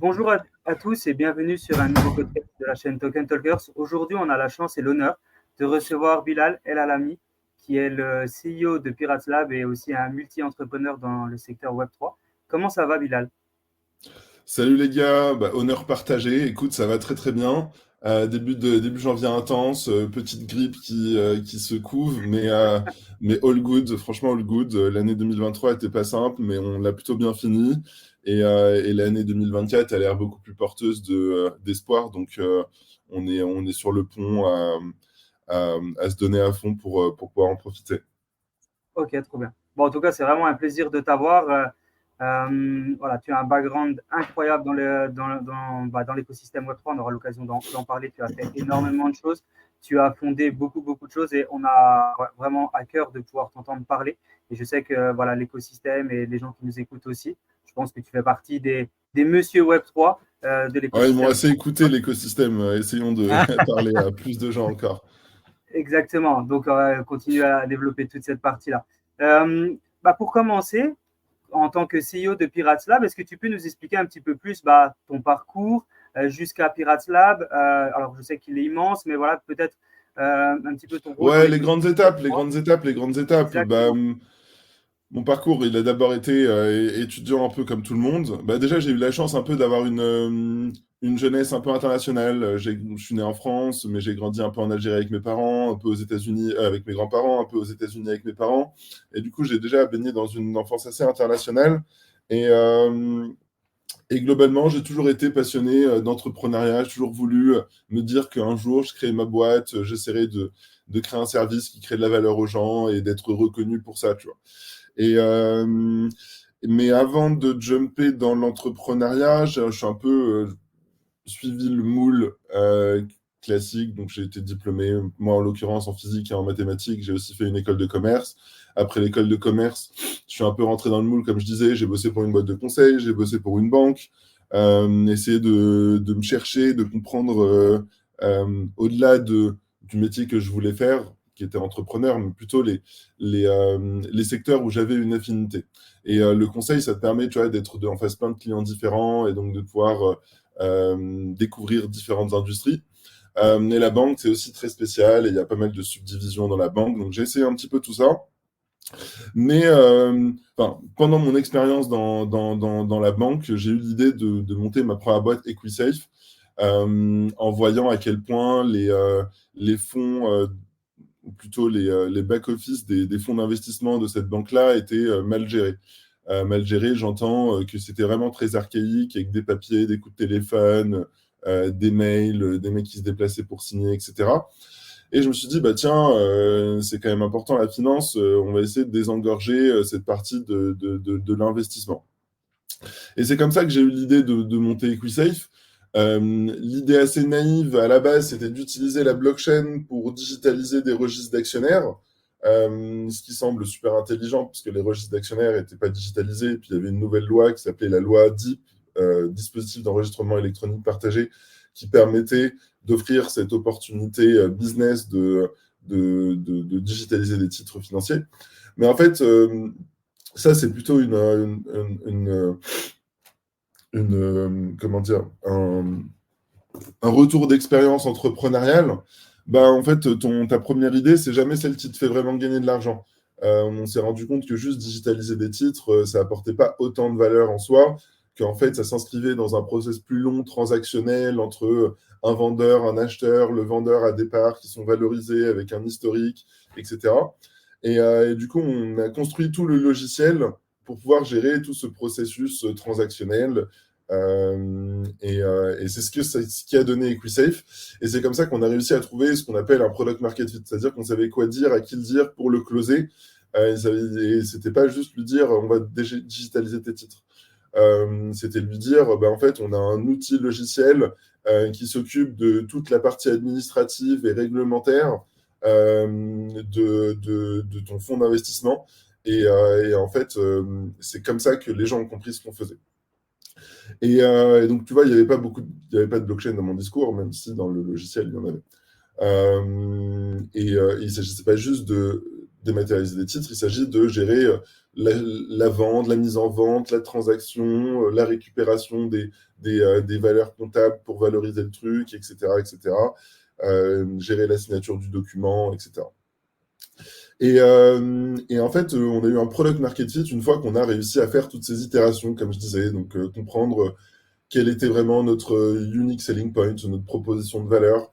Bonjour à tous et bienvenue sur un nouveau podcast de la chaîne Token Talkers. Aujourd'hui, on a la chance et l'honneur de recevoir Bilal El Alami, qui est le CEO de Pirates Lab et aussi un multi-entrepreneur dans le secteur Web3. Comment ça va, Bilal? Salut les gars, honneur partagé. Écoute, ça va très très bien. Début janvier intense, petite grippe qui se couve, mais all good. Franchement all good. L'année 2023 était pas simple, mais on l'a plutôt bien fini. Et l'année 2024 a l'air beaucoup plus porteuse d'espoir. Donc on est sur le pont à se donner à fond pour pouvoir en profiter. Ok, trop bien. Bon, en tout cas, c'est vraiment un plaisir de t'avoir. Voilà, tu as un background incroyable dans l'écosystème Web3. On aura l'occasion d'en parler. Tu as fait énormément de choses. Tu as fondé beaucoup de choses et on a vraiment à cœur de pouvoir t'entendre parler. Et je sais que voilà, l'écosystème et les gens qui nous écoutent aussi, je pense que tu fais partie des monsieur Web3 de Ouais, ils m'ont l'écosystème. assez écouté l'écosystème. Essayons de parler à plus de gens encore. Exactement. Donc, continue à développer toute cette partie-là. Pour commencer, en tant que CEO de Pirates Lab, est-ce que tu peux nous expliquer un petit peu plus ton parcours jusqu'à Pirates Lab? Alors, je sais qu'il est immense, mais voilà, peut-être un petit peu ton rôle dans Ouais, les grandes l'écosystème étapes, les Web3. grandes étapes, les grandes étapes. Exactement. Mon parcours, il a d'abord été étudiant un peu comme tout le monde. Déjà, j'ai eu la chance un peu d'avoir une jeunesse un peu internationale. Je suis né en France, mais j'ai grandi un peu en Algérie avec mes parents, un peu aux États-Unis avec mes grands-parents, un peu aux États-Unis avec mes parents. Et du coup, j'ai déjà baigné dans une enfance assez internationale. Et, euh, et globalement, j'ai toujours été passionné d'entrepreneuriat. J'ai toujours voulu me dire qu'un jour, je crée ma boîte, j'essaierai de créer un service qui crée de la valeur aux gens et d'être reconnu pour ça, tu vois. Et, mais avant de jumper dans l'entrepreneuriat, je suis un peu suivi le moule classique. Donc, j'ai été diplômé, moi en l'occurrence, en physique et en mathématiques. J'ai aussi fait une école de commerce. Après l'école de commerce, je suis un peu rentré dans le moule, comme je disais. J'ai bossé pour une boîte de conseil, j'ai bossé pour une banque, essayer de me chercher, de comprendre au-delà du métier que je voulais faire, qui était entrepreneur, mais plutôt les secteurs où j'avais une affinité. Et le conseil, ça te permet, tu vois, d'être en face plein de clients différents et donc de pouvoir découvrir différentes industries. Et la banque, c'est aussi très spécial et il y a pas mal de subdivisions dans la banque. Donc j'ai essayé un petit peu tout ça. Mais pendant mon expérience dans la banque, j'ai eu l'idée de monter ma première boîte EquiSafe en voyant à quel point les fonds, ou plutôt les back-office des fonds d'investissement de cette banque-là étaient mal gérés. Mal gérés, j'entends que c'était vraiment très archaïque, avec des papiers, des coups de téléphone, des mails, des mecs qui se déplaçaient pour signer, etc. Et je me suis dit, bah tiens, c'est quand même important la finance, on va essayer de désengorger cette partie de l'investissement. Et c'est comme ça que j'ai eu l'idée de monter EquiSafe. L'idée assez naïve à la base, c'était d'utiliser la blockchain pour digitaliser des registres d'actionnaires, ce qui semble super intelligent puisque les registres d'actionnaires n'étaient pas digitalisés. Et puis il y avait une nouvelle loi qui s'appelait la loi DIP, dispositif d'enregistrement électronique partagé, qui permettait d'offrir cette opportunité business de digitaliser des titres financiers. Mais en fait, ça, c'est plutôt comment dire, un retour d'expérience entrepreneuriale. En fait, ta première idée, c'est jamais celle qui te fait vraiment gagner de l'argent. On s'est rendu compte que juste digitaliser des titres, ça apportait pas autant de valeur en soi, qu'en fait, ça s'inscrivait dans un process plus long, transactionnel, entre un vendeur, un acheteur, le vendeur à départ, qui sont valorisés avec un historique, etc. Et du coup, on a construit tout le logiciel pour pouvoir gérer tout ce processus transactionnel. Et c'est ce qui a donné EquiSafe. Et c'est comme ça qu'on a réussi à trouver ce qu'on appelle un product market fit, c'est-à-dire qu'on savait quoi dire, à qui le dire pour le closer. Et c'était pas juste lui dire on va digitaliser tes titres. C'était lui dire en fait, on a un outil logiciel qui s'occupe de toute la partie administrative et réglementaire de ton fonds d'investissement. Et en fait, c'est comme ça que les gens ont compris ce qu'on faisait. Et donc, tu vois, il y avait pas de blockchain dans mon discours, même si dans le logiciel, il y en avait. Il ne s'agissait pas juste dématérialiser des titres, il s'agit de gérer la vente, la mise en vente, la transaction, la récupération des valeurs comptables pour valoriser le truc, etc., etc. Gérer la signature du document, etc. Et en fait, on a eu un product market fit une fois qu'on a réussi à faire toutes ces itérations, comme je disais, donc comprendre quel était vraiment notre unique selling point, notre proposition de valeur,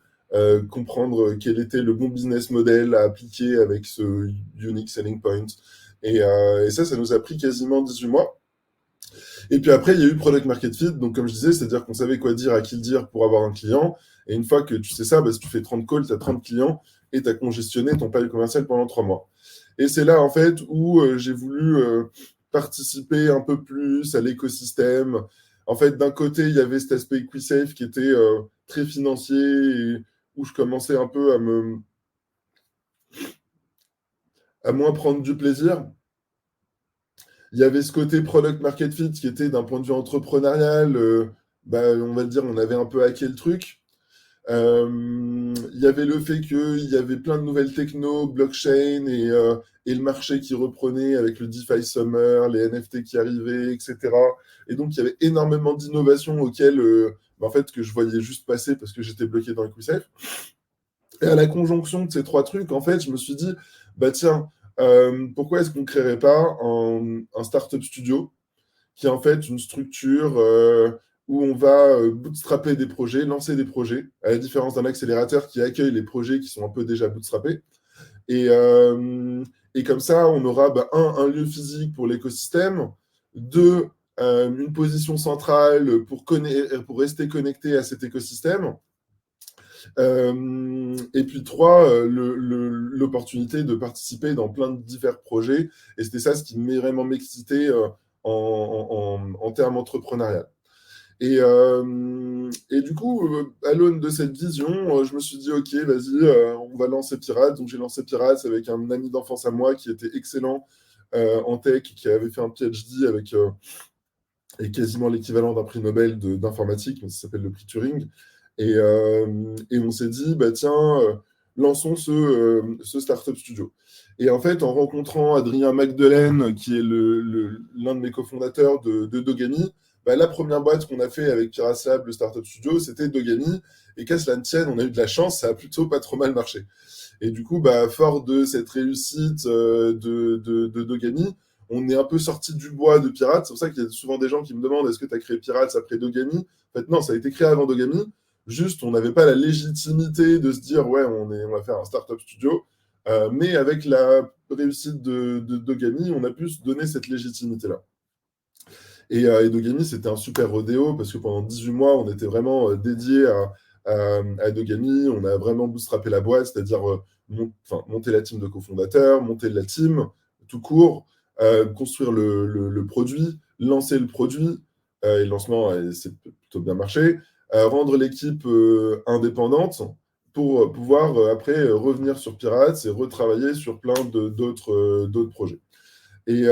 comprendre quel était le bon business model à appliquer avec ce unique selling point. Et ça nous a pris quasiment 18 mois. Et puis après, il y a eu product market fit. Donc, comme je disais, c'est-à-dire qu'on savait quoi dire, à qui le dire pour avoir un client. Et une fois que tu sais ça, bah, si tu fais 30 calls, tu as 30 clients et tu as congestionné ton palier commercial pendant 3 mois. Et c'est là, en fait, où j'ai voulu participer un peu plus à l'écosystème. En fait, d'un côté, il y avait cet aspect EquiSafe qui était très financier et où je commençais un peu à moins prendre du plaisir. Il y avait ce côté product market fit qui était d'un point de vue entrepreneurial, bah, on va dire, on avait un peu hacké le truc. Il y avait le fait qu'il y avait plein de nouvelles techno, blockchain et le marché qui reprenait avec le DeFi Summer, les NFT qui arrivaient, etc. Et donc, il y avait énormément d'innovations auxquelles, bah, en fait, que je voyais juste passer parce que j'étais bloqué dans le QSafe. Et à la conjonction de ces trois trucs, en fait, je me suis dit, bah tiens, pourquoi est-ce qu'on ne créerait pas un startup studio qui est en fait une structure où on va bootstrapper des projets, lancer des projets, à la différence d'un accélérateur qui accueille les projets qui sont un peu déjà bootstrappés. Et, euh, et comme ça, on aura bah, un lieu physique pour l'écosystème, deux, une position centrale pour rester connecté à cet écosystème, et puis trois, l'opportunité de participer dans plein de divers projets. Et c'était ça ce qui vraiment m'excitait en termes entrepreneurial. Et du coup, à l'aune de cette vision, je me suis dit, OK, vas-y, on va lancer Pirates. Donc j'ai lancé Pirates avec un ami d'enfance à moi qui était excellent en tech, qui avait fait un PhD avec et quasiment l'équivalent d'un prix Nobel d'informatique, ça s'appelle le prix Turing. Et on s'est dit, bah tiens, lançons ce Startup Studio. Et en fait, en rencontrant Adrien Magdelaine, qui est l'un de mes cofondateurs de Dogami, bah, la première boîte qu'on a fait avec Pirates Lab, le Startup Studio, c'était Dogami. Et qu'à cela ne tienne, on a eu de la chance, ça a plutôt pas trop mal marché. Et du coup, bah, fort de cette réussite de Dogami, on est un peu sorti du bois de Pirates. C'est pour ça qu'il y a souvent des gens qui me demandent est-ce que tu as créé Pirates après Dogami? En fait, non, ça a été créé avant Dogami. Juste, on n'avait pas la légitimité de se dire ouais, on va faire un startup studio. Mais avec la réussite de Dogami, on a pu se donner cette légitimité-là. Et Dogami, c'était un super rodéo parce que pendant 18 mois, on était vraiment dédié à Dogami. On a vraiment bootstrappé la boîte, c'est-à-dire monter la team de cofondateurs, monter la team tout court, construire le produit, lancer le produit. Et le lancement, c'est plutôt bien marché. Rendre l'équipe indépendante pour pouvoir après revenir sur Pirates et retravailler sur plein d'autres projets. Et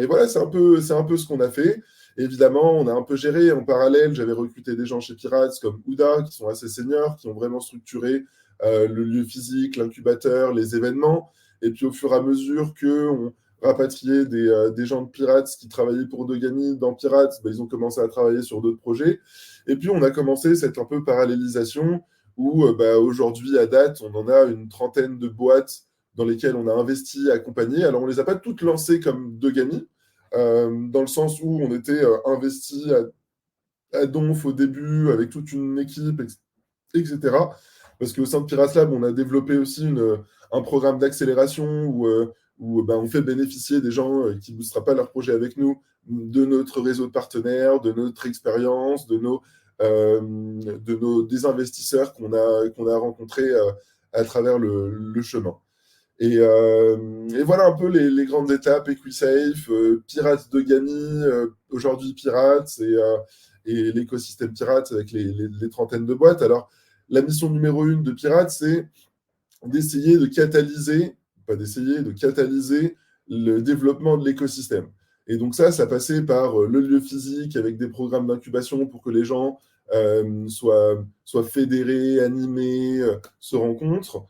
voilà, c'est un peu ce qu'on a fait. Évidemment, on a un peu géré en parallèle. J'avais recruté des gens chez Pirates comme Ouda, qui sont assez seniors, qui ont vraiment structuré le lieu physique, l'incubateur, les événements. Et puis au fur et à mesure qu'on rapatriait des gens de Pirates qui travaillaient pour Dogami dans Pirates, bah, ils ont commencé à travailler sur d'autres projets. Et puis on a commencé cette un peu parallélisation où bah, aujourd'hui, à date, on en a une trentaine de boîtes dans lesquelles on a investi, accompagné. Alors, on ne les a pas toutes lancées comme Dogami, dans le sens où on était investi à Donf au début, avec toute une équipe, etc. Parce qu'au sein de Pirates Lab, on a développé aussi un programme d'accélération où ben, on fait bénéficier des gens qui ne boosteraient pas leur projet avec nous de notre réseau de partenaires, de notre expérience, des investisseurs qu'on a rencontrés à travers le chemin. Et voilà un peu les grandes étapes, EquiSafe, Pirates de Gami, aujourd'hui Pirates et l'écosystème Pirates avec les trentaines de boîtes. Alors, la mission numéro 1 de Pirates, c'est d'essayer de catalyser, pas d'essayer, de catalyser le développement de l'écosystème. Et donc ça passait par le lieu physique avec des programmes d'incubation pour que les gens soient fédérés, animés, se rencontrent.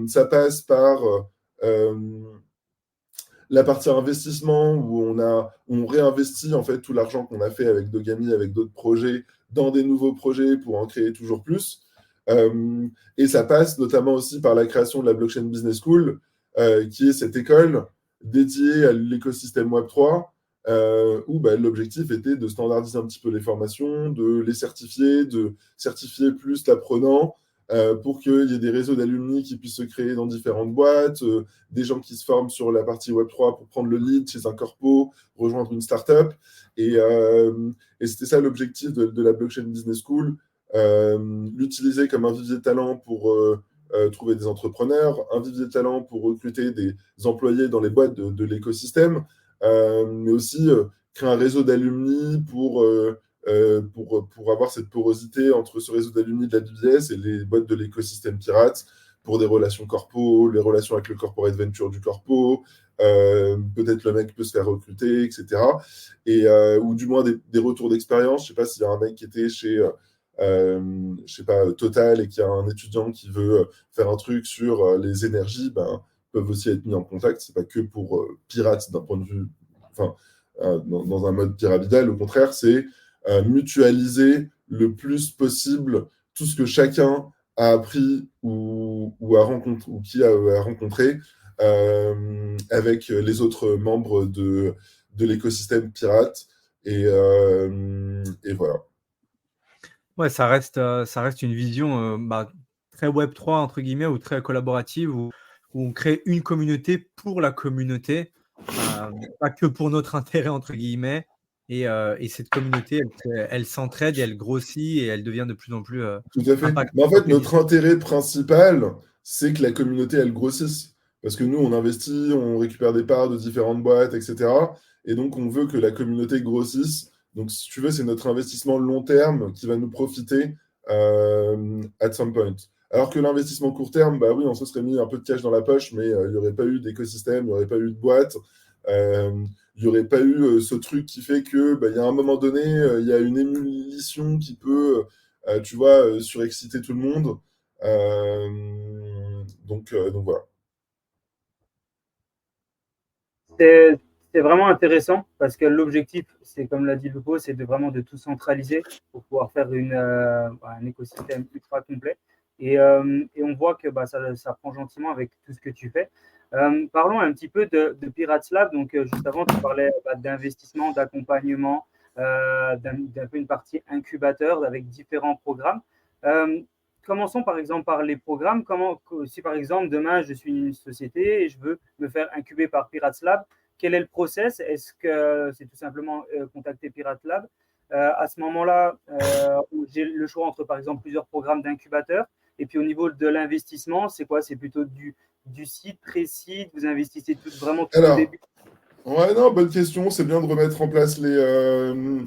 Ça passe par la partie investissement où on réinvestit en fait tout l'argent qu'on a fait avec Dogami, avec d'autres projets, dans des nouveaux projets pour en créer toujours plus. Et ça passe notamment aussi par la création de la Blockchain Business School, qui est cette école dédiée à l'écosystème Web3, où bah, l'objectif était de standardiser un petit peu les formations, de les certifier, de certifier plus l'apprenant, pour qu'il y ait des réseaux d'alumni qui puissent se créer dans différentes boîtes, des gens qui se forment sur la partie Web3 pour prendre le lead chez un corpo, rejoindre une startup. Et c'était ça l'objectif de la Blockchain Business School, l'utiliser comme un vivier de talent pour trouver des entrepreneurs, un vivier de talent pour recruter des employés dans les boîtes de l'écosystème, mais aussi créer un réseau d'alumni pour avoir cette porosité entre ce réseau d'alumni de la BBS et les boîtes de l'écosystème pirate pour des relations corpo, les relations avec le corporate venture du corpo, peut-être le mec peut se faire recruter, etc. Ou du moins des retours d'expérience. Je ne sais pas s'il y a un mec qui était chez je sais pas, Total et qu'il y a un étudiant qui veut faire un truc sur les énergies, ben, peuvent aussi être mis en contact. C'est pas que pour pirates d'un point de vue, enfin, dans un mode pyramidal. Au contraire, c'est mutualiser le plus possible tout ce que chacun a appris ou a rencontré, ou qui a rencontré avec les autres membres de l'écosystème pirate. Et voilà. Ouais, ça reste une vision très Web3, entre guillemets, ou très collaborative, où on crée une communauté pour la communauté, pas que pour notre intérêt, entre guillemets. Et cette communauté, elle s'entraide et elle grossit et elle devient de plus en plus Tout à fait. impactante. Mais en fait, notre intérêt principal, c'est que la communauté, elle grossisse. Parce que nous, on investit, on récupère des parts de différentes boîtes, etc. Et donc, on veut que la communauté grossisse. Donc, si tu veux, c'est notre investissement long terme qui va nous profiter at some point. Alors que l'investissement court terme, bah oui, on se serait mis un peu de cash dans la poche, mais il n'y aurait pas eu d'écosystème, il n'y aurait pas eu de boîte. Il n'y aurait pas eu ce truc qui fait que, bah, il y a un moment donné, il y a une émulsion qui peut tu vois, surexciter tout le monde. Donc voilà. C'est vraiment intéressant parce que l'objectif, c'est comme l'a dit Lupo, c'est vraiment de tout centraliser pour pouvoir faire un écosystème ultra complet. Et on voit que ça prend gentiment avec tout ce que tu fais. Parlons un petit peu de Pirates Lab. Donc, juste avant, tu parlais d'investissement, d'accompagnement, d'un peu une partie incubateur avec différents programmes. Euh, Commençons par exemple par les programmes. Si par exemple demain je suis une société et je veux me faire incuber par Pirates Lab, quel est le process? Est-ce que c'est tout simplement contacter Pirate Lab? À ce moment-là, j'ai le choix entre par exemple plusieurs programmes d'incubateurs. Et puis au niveau de l'investissement, c'est quoi? C'est plutôt du site, pré-site, vous investissez vraiment tout au Alors, début? ouais, non, bonne question. C'est bien de remettre en place les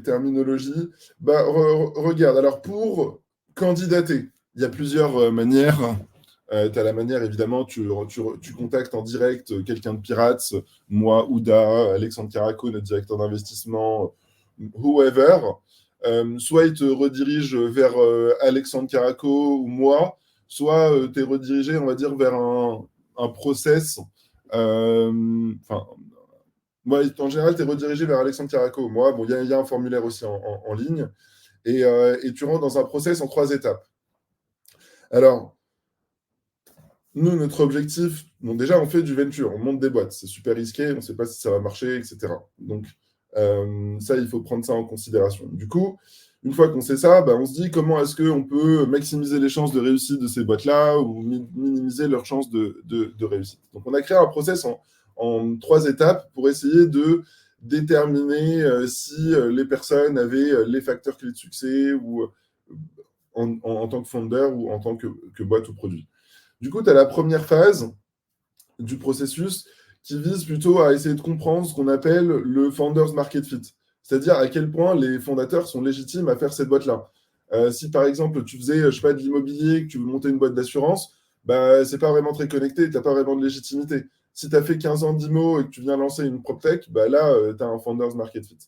terminologies. Bah, regarde, alors pour candidater, il y a plusieurs manières. Tu as la manière, évidemment, tu contactes en direct quelqu'un de Pirates, moi, Ouda, Alexandre Caraco, notre directeur d'investissement, whoever. Soit il te redirige vers Alexandre Caraco ou moi, soit tu es redirigé, on va dire, vers un process. Enfin, moi, en général, tu es redirigé vers Alexandre Caraco. Moi, bon, il y a un formulaire aussi en ligne. Et tu rentres dans un process en 3 étapes. Alors, nous, notre objectif, bon, déjà, on fait du venture, on monte des boîtes. C'est super risqué, on ne sait pas si ça va marcher, etc. Donc, ça, il faut prendre ça en considération. Du coup, une fois qu'on sait ça, bah, on se dit comment est-ce qu'on peut maximiser les chances de réussite de ces boîtes-là ou minimiser leurs chances de réussite. Donc, on a créé un process en 3 étapes pour essayer de déterminer si les personnes avaient les facteurs clés de succès ou en tant que founder ou en tant que boîte ou produit. Du coup, tu as la première phase du processus qui vise plutôt à essayer de comprendre ce qu'on appelle le Founders Market Fit, c'est-à-dire à quel point les fondateurs sont légitimes à faire cette boîte-là. Si par exemple, tu faisais, je sais pas, de l'immobilier, que tu veux monter une boîte d'assurance, bah, c'est pas vraiment très connecté, tu n'as pas vraiment de légitimité. Si tu as fait 15 ans d'IMO et que tu viens lancer une PropTech, bah, là, tu as un Founders Market Fit.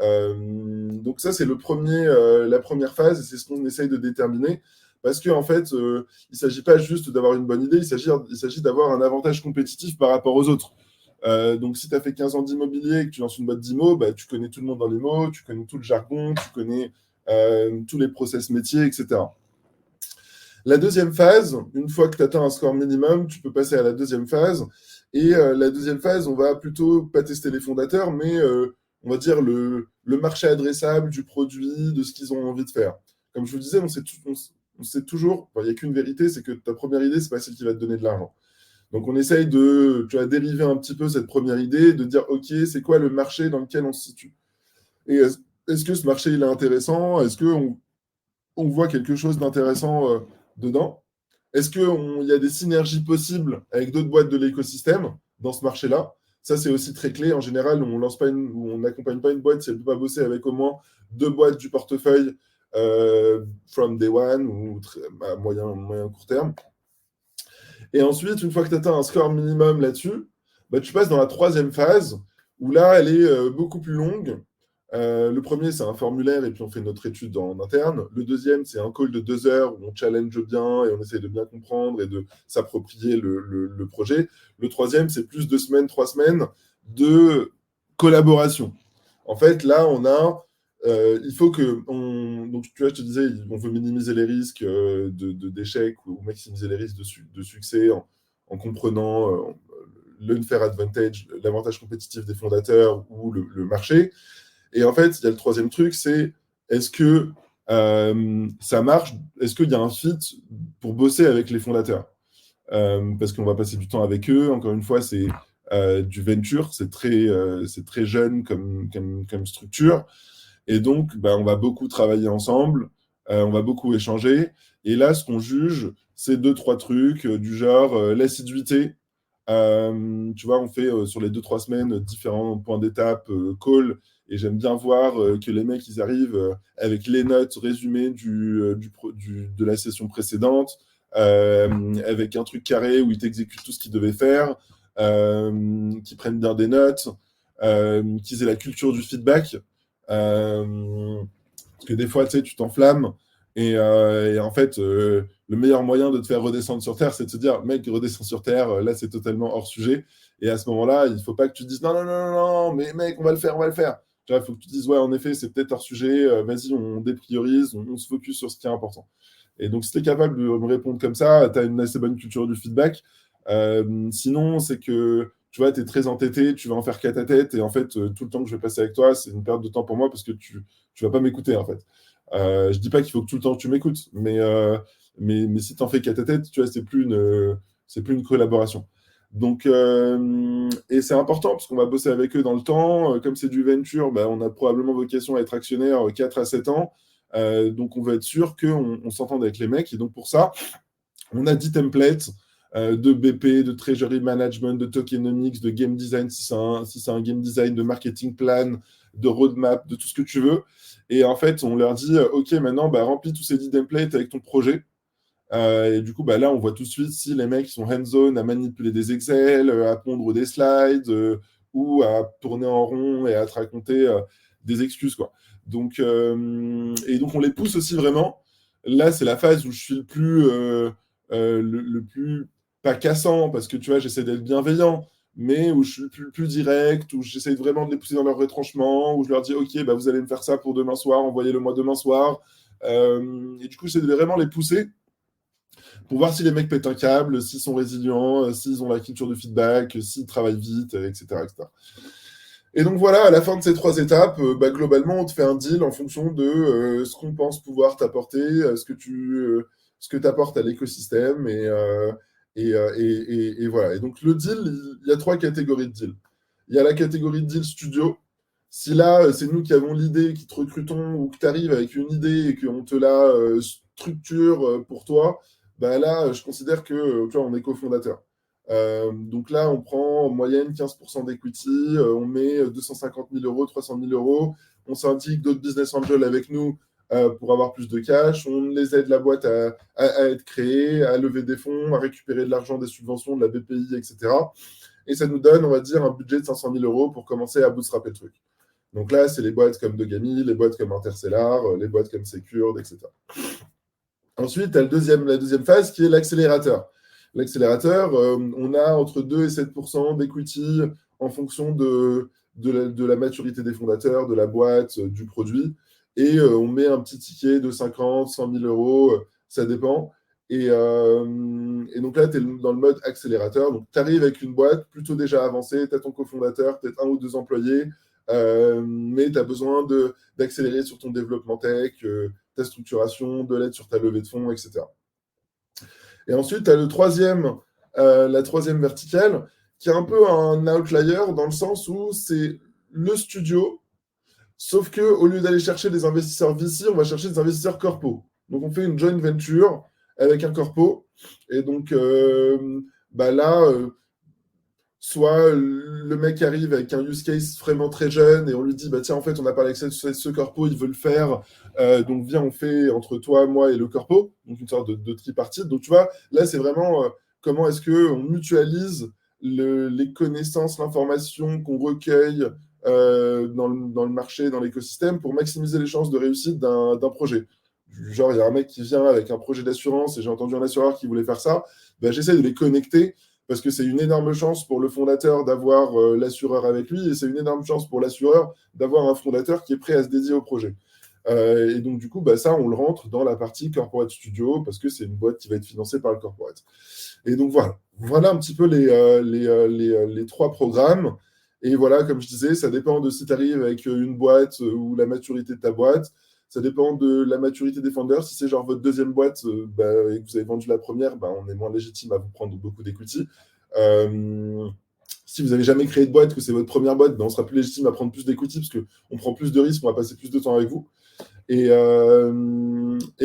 Donc ça, c'est la première phase et c'est ce qu'on essaye de déterminer parce qu'en fait, il ne s'agit pas juste d'avoir une bonne idée, il s'agit d'avoir un avantage compétitif par rapport aux autres. Donc, si tu as fait 15 ans d'immobilier et que tu lances une boîte d'IMO, bah, tu connais tout le monde dans l'IMO, tu connais tout le jargon, tu connais tous les process métiers, etc. La deuxième phase, une fois que tu atteins un score minimum, tu peux passer à la deuxième phase. Et la deuxième phase, on va plutôt pas tester les fondateurs, mais on va dire le marché adressable du produit, de ce qu'ils ont envie de faire. Comme je vous disais, on sait toujours, il n'y a qu'une vérité, c'est que ta première idée, c'est pas celle qui va te donner de l'argent. Donc on essaye de dériver un petit peu cette première idée, de dire, OK, c'est quoi le marché dans lequel on se situe? Et est-ce que ce marché, il est intéressant? Est-ce qu'on voit quelque chose d'intéressant dedans? Est-ce qu'il y a des synergies possibles avec d'autres boîtes de l'écosystème dans ce marché-là? Ça, c'est aussi très clé. En général, on n'accompagne pas une boîte si elle ne peut pas bosser avec au moins 2 boîtes du portefeuille from day one ou à moyen court terme. Et ensuite, une fois que tu atteins un score minimum là-dessus, bah, tu passes dans la troisième phase où là, elle est beaucoup plus longue. Le premier, c'est un formulaire et puis on fait notre étude en interne. Le deuxième, c'est un call de 2 heures où on challenge bien et on essaie de bien comprendre et de s'approprier le projet. Le troisième, c'est plus 2 semaines, 3 semaines de collaboration. En fait, là, il faut que donc tu vois, je te disais, on veut minimiser les risques d'échec ou maximiser les risques de succès en comprenant l'unfair advantage, l'avantage compétitif des fondateurs ou le marché. Et en fait, il y a le troisième truc, c'est est-ce que ça marche? Est-ce qu'il y a un fit pour bosser avec les fondateurs? Parce qu'on va passer du temps avec eux. Encore une fois, c'est du venture, c'est très jeune comme structure. Et donc, bah, on va beaucoup travailler ensemble, on va beaucoup échanger. Et là, ce qu'on juge, c'est 2-3 trucs du genre l'assiduité. Tu vois, on fait sur les 2-3 semaines différents points d'étape, call, et j'aime bien voir que les mecs, ils arrivent avec les notes résumées de la session précédente, avec un truc carré où ils t'exécutent tout ce qu'ils devaient faire, qu'ils prennent bien des notes, qu'ils aient la culture du feedback. Parce que des fois, tu sais, tu t'enflammes et en fait, le meilleur moyen de te faire redescendre sur Terre, c'est de se dire, mec, redescends sur Terre, là, c'est totalement hors sujet. Et à ce moment-là, il ne faut pas que tu te dises, non, non, non, non, non, mais mec, on va le faire, on va le faire. Tu vois, il faut que tu te dises, ouais, en effet, c'est peut-être hors sujet, vas-y, on dépriorise, on se focus sur ce qui est important. Et donc, si tu es capable de me répondre comme ça, tu as une assez bonne culture du feedback. Sinon, c'est que tu vois, tu es très entêté, tu vas en faire qu'à ta tête, et en fait, tout le temps que je vais passer avec toi, c'est une perte de temps pour moi parce que tu vas pas m'écouter, en fait. Je dis pas qu'il faut que tout le temps tu m'écoutes, mais si tu en fais qu'à ta tête, tu vois, c'est plus une collaboration. Donc, et c'est important parce qu'on va bosser avec eux dans le temps. Comme c'est du venture, bah, on a probablement vocation à être actionnaire 4 à 7 ans. Donc, on va être sûr qu'on s'entende avec les mecs. Et donc, pour ça, on a 10 templates de BP, de treasury management, de tokenomics, de game design, si c'est un game design, de marketing plan, de roadmap, de tout ce que tu veux. Et en fait, on leur dit, OK, maintenant, bah, remplis tous ces 10 templates avec ton projet. Et du coup, bah, là, on voit tout de suite si les mecs sont hands-on à manipuler des Excel, à pondre des slides, ou à tourner en rond et à te raconter des excuses, quoi. Donc, et donc, on les pousse aussi vraiment. Là, c'est la phase où je suis le plus pas cassant, parce que tu vois, j'essaie d'être bienveillant, mais où je suis le plus direct, où j'essaie vraiment de les pousser dans leur retranchement, où je leur dis, OK, bah, vous allez me faire ça pour demain soir, envoyez-le-moi demain soir. Et du coup, j'essaie de vraiment les pousser pour voir si les mecs pètent un câble, s'ils sont résilients, s'ils ont la culture de feedback, s'ils travaillent vite, etc., etc. Et donc voilà, à la fin de ces 3 étapes, bah, globalement, on te fait un deal en fonction de ce qu'on pense pouvoir t'apporter, ce que tu apportes à l'écosystème, et voilà. Et donc le deal, il y a 3 catégories de deal. Il y a la catégorie de deal studio. Si là, c'est nous qui avons l'idée, qui te recrutons, ou que tu arrives avec une idée et qu'on te la structure pour toi, bah là, je considère que tu vois, on est cofondateur. Donc là, on prend en moyenne 15% d'equity, on met 250 000 euros, 300 000 euros, on s'indique d'autres business angels avec nous pour avoir plus de cash, on les aide la boîte à être créée, à lever des fonds, à récupérer de l'argent des subventions de la BPI, etc. Et ça nous donne, on va dire, un budget de 500 000 euros pour commencer à bootstrapper le truc. Donc là, c'est les boîtes comme Dogami, les boîtes comme Intercellar, les boîtes comme Secured, etc. Ensuite, tu as la deuxième phase qui est l'accélérateur. L'accélérateur, on a entre 2 et 7% d'equity en fonction de la maturité des fondateurs, de la boîte, du produit. Et on met un petit ticket de 50, 100 000 euros, ça dépend. Et donc là, tu es dans le mode accélérateur. Donc, tu arrives avec une boîte plutôt déjà avancée, tu as ton cofondateur, peut-être 1 ou 2 employés, mais tu as besoin d'accélérer sur ton développement tech, ta structuration, de l'aide sur ta levée de fonds, etc. Et ensuite, tu as la troisième verticale, qui est un peu un outlier dans le sens où c'est le studio, sauf qu'au lieu d'aller chercher des investisseurs VC, on va chercher des investisseurs corpo. Donc, on fait une joint venture avec un corpo. Et donc, là, soit le mec arrive avec un use case vraiment très jeune et on lui dit, tiens, en fait, on a parlé avec ce corpo, il veut le faire. Donc, viens, on fait entre toi, moi et le corpo. Donc, une sorte de tripartite. Donc, tu vois, là, c'est vraiment comment est-ce qu'on mutualise les connaissances, l'information qu'on recueille dans le marché, dans l'écosystème, pour maximiser les chances de réussite d'un projet. Genre, il y a un mec qui vient avec un projet d'assurance et j'ai entendu un assureur qui voulait faire ça. J'essaie de les connecter parce que c'est une énorme chance pour le fondateur d'avoir l'assureur avec lui et c'est une énorme chance pour l'assureur d'avoir un fondateur qui est prêt à se dédier au projet. Et donc, du coup, ça, on le rentre dans la partie corporate studio parce que c'est une boîte qui va être financée par le corporate. Et donc, voilà un petit peu les 3 programmes. Et voilà, comme je disais, ça dépend de si tu arrives avec une boîte ou la maturité de ta boîte. Ça dépend de la maturité des founders. Si c'est genre votre deuxième boîte et que vous avez vendu la première, on est moins légitime à vous prendre beaucoup d'equity. Si vous n'avez jamais créé de boîte, que c'est votre première boîte, on sera plus légitime à prendre plus d'equity parce qu'on prend plus de risques, on va passer plus de temps avec vous. Et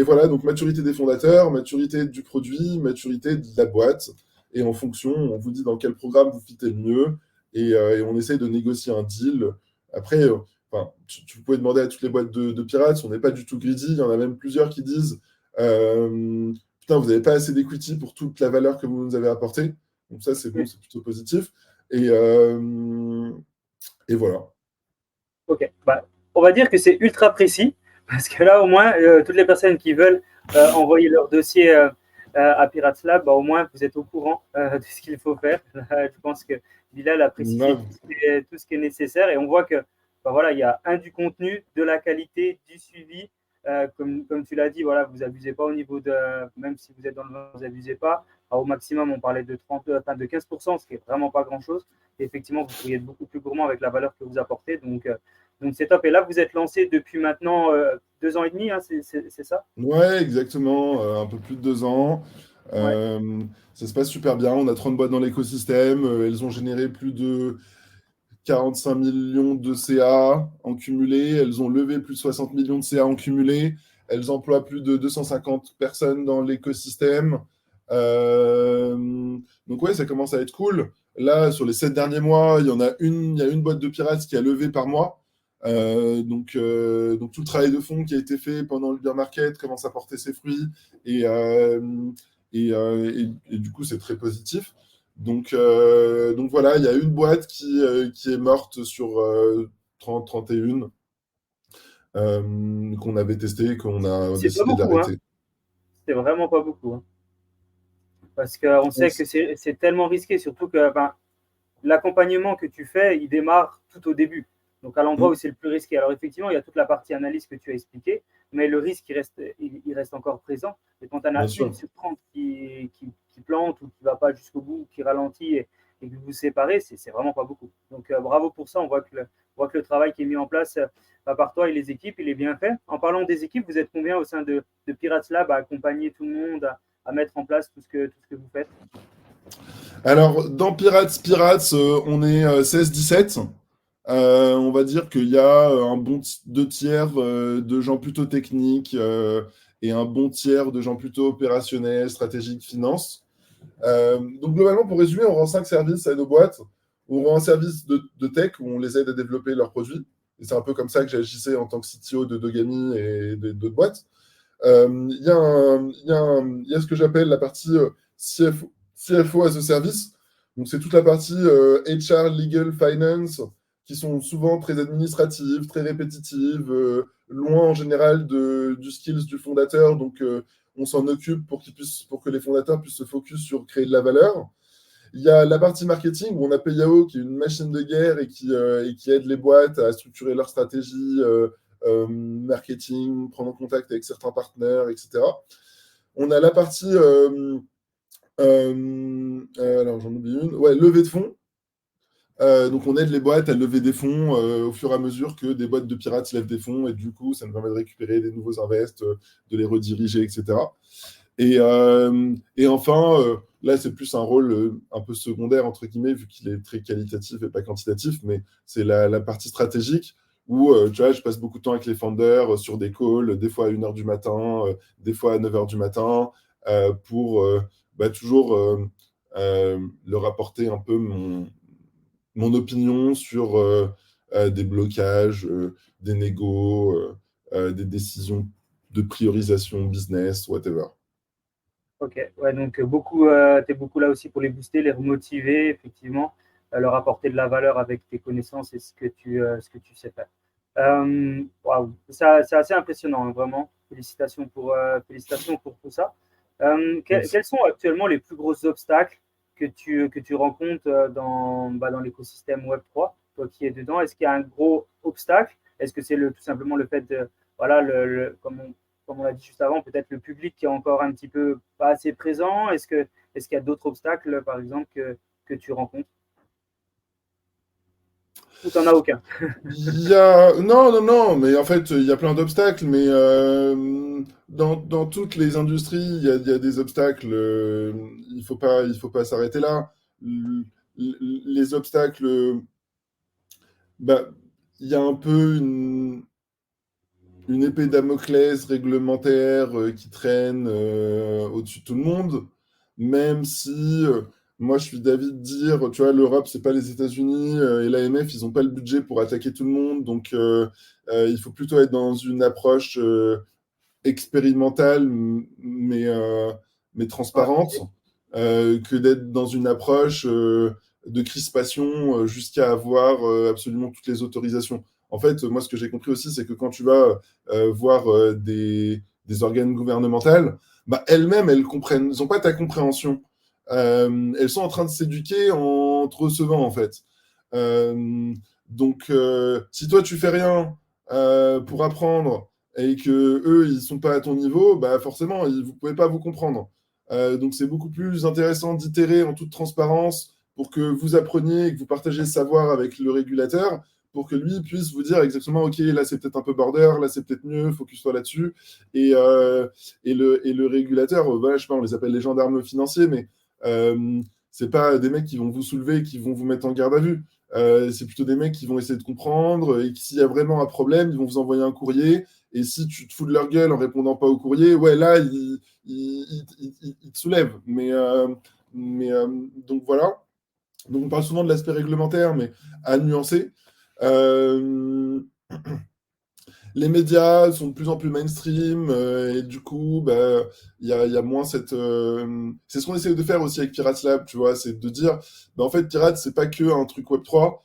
voilà, donc maturité des fondateurs, maturité du produit, maturité de la boîte. Et en fonction, on vous dit dans quel programme vous fitez le mieux. Et on essaye de négocier un deal. Après, tu pouvais demander à toutes les boîtes de pirates, on n'est pas du tout greedy. Il y en a même plusieurs qui disent putain, vous n'avez pas assez d'equity pour toute la valeur que vous nous avez apportée. Donc ça, c'est bon, c'est plutôt positif. Et voilà. Ok, on va dire que c'est ultra précis, parce que là, au moins, toutes les personnes qui veulent envoyer leur dossier à Pirates Lab, au moins, vous êtes au courant de ce qu'il faut faire. Je pense que Bilal a précisé tout ce qui est nécessaire, et on voit que il y a du contenu, de la qualité, du suivi. Comme tu l'as dit, vous n'abusez pas au niveau de, même si vous êtes dans le vin, vous n'abusez pas. Au maximum, on parlait de 15%, ce qui est vraiment pas grand-chose. Et effectivement, vous pourriez être beaucoup plus gourmand avec la valeur que vous apportez. Donc c'est top. Et là, vous êtes lancé depuis maintenant 2 ans et demi, hein, c'est ça? Ouais, exactement. Un peu plus de 2 ans. Ça se passe super bien. On a 30 boîtes dans l'écosystème. Elles ont généré plus de 45 millions de CA en cumulé. Elles ont levé plus de 60 millions de CA en cumulé. Elles emploient plus de 250 personnes dans l'écosystème. Donc ouais, ça commence à être cool. Là, sur les 7 derniers mois, il y a une boîte de pirates qui a levé par mois. Donc tout le travail de fond qui a été fait pendant le bear market commence à porter ses fruits et du coup, c'est très positif. Donc voilà, il y a une boîte qui est morte sur 30-31 qu'on avait testé, qu'on a décidé d'arrêter. C'est vraiment pas beaucoup. Hein. Parce qu'on sait que c'est tellement risqué, surtout que l'accompagnement que tu fais, il démarre tout au début. Donc à l'endroit où c'est le plus risqué. Alors effectivement, il y a toute la partie analyse que tu as expliquée, mais le risque, il reste encore présent. Et quand tu en as une sur 30 qui plante ou qui ne va pas jusqu'au bout, qui ralentit et que vous vous séparez, c'est vraiment pas beaucoup. Donc bravo pour ça. On voit que le travail qui est mis en place par toi et les équipes, il est bien fait. En parlant des équipes, vous êtes combien au sein de Pirates Lab à accompagner tout le monde, à mettre en place tout ce que vous faites? Alors, dans Pirates, on est 16-17. On va dire qu'il y a un bon 2 tiers de gens plutôt techniques et un bon tiers de gens plutôt opérationnels, stratégiques, finance. Donc, globalement, pour résumer, on rend 5 services à nos boîtes. On rend un service de tech où on les aide à développer leurs produits. Et c'est un peu comme ça que j'agissais en tant que CTO de Dogami et d'autres boîtes. Il y a ce que j'appelle la partie CFO as a service. Donc, c'est toute la partie HR, legal, finance, qui sont souvent très administratives, très répétitives, loin en général du skills du fondateur. Donc, on s'en occupe pour que les fondateurs puissent se focus sur créer de la valeur. Il y a la partie marketing où on a Payao qui est une machine de guerre et qui aide les boîtes à structurer leur stratégie marketing, prendre contact avec certains partenaires, etc. On a la partie, alors j'en oublie une, ouais, levée de fonds. Donc on aide les boîtes à lever des fonds au fur et à mesure que des boîtes de pirates lèvent des fonds et du coup ça nous permet de récupérer des nouveaux invests, de les rediriger, etc. Et enfin, là c'est plus un rôle un peu secondaire entre guillemets vu qu'il est très qualitatif et pas quantitatif, mais c'est la partie stratégique où tu vois, je passe beaucoup de temps avec les founders sur des calls, des fois à 1h du matin, des fois à 9h du matin, pour toujours leur apporter un peu mon opinion sur des blocages, des négos, des décisions de priorisation business, whatever. Ok, ouais, donc tu es beaucoup là aussi pour les booster, les remotiver, effectivement, leur apporter de la valeur avec tes connaissances et ce que tu sais faire. Waouh, c'est assez impressionnant, hein, vraiment. Félicitations pour tout ça. Quels sont actuellement les plus gros obstacles que tu rencontres dans l'écosystème Web3, toi qui es dedans? Est-ce qu'il y a un gros obstacle? Est-ce que c'est tout simplement le fait de, voilà, comme on l'a dit juste avant, peut-être le public qui est encore un petit peu pas assez présent? Est-ce qu'il y a d'autres obstacles, par exemple, que tu rencontres? Ou t'en as aucun? Non, mais en fait, il y a plein d'obstacles, mais dans toutes les industries, il y a des obstacles. Il faut pas s'arrêter là. Les obstacles, bah, il y a un peu une épée Damoclès réglementaire qui traîne au-dessus de tout le monde, même si moi je suis d'avis de dire, tu vois, l'Europe, c'est pas les États-Unis et l'AMF, ils n'ont pas le budget pour attaquer tout le monde, donc il faut plutôt être dans une approche expérimentale, mais transparente, que d'être dans une approche de crispation jusqu'à avoir absolument toutes les autorisations. En fait, moi, ce que j'ai compris aussi, c'est que quand tu vas voir des organes gouvernementales, bah, elles-mêmes, elles n'ont pas ta compréhension. Elles sont en train de s'éduquer en te recevant, en fait. Donc, si toi, tu fais rien pour apprendre et que eux, ils sont pas à ton niveau, bah forcément, vous pouvez pas vous comprendre. Donc, c'est beaucoup plus intéressant d'itérer en toute transparence pour que vous appreniez et que vous partagez le savoir avec le régulateur, pour que lui puisse vous dire exactement, OK, là c'est peut-être un peu border, là c'est peut-être mieux, focus-toi là-dessus. Et le régulateur, voilà, je sais pas, on les appelle les gendarmes financiers, mais c'est pas des mecs qui vont vous soulever, qui vont vous mettre en garde à vue. C'est plutôt des mecs qui vont essayer de comprendre et s'il y a vraiment un problème, ils vont vous envoyer un courrier. Et si tu te fous de leur gueule en répondant pas au courrier, ouais, là, ils te soulèvent. Donc voilà. Donc on parle souvent de l'aspect réglementaire, mais à nuancer. Les médias sont de plus en plus mainstream et du coup, bah, il y a moins cette. C'est ce qu'on essaie de faire aussi avec Pirates Lab, tu vois, c'est de dire, bah, en fait, Pirates, c'est pas que un truc Web3,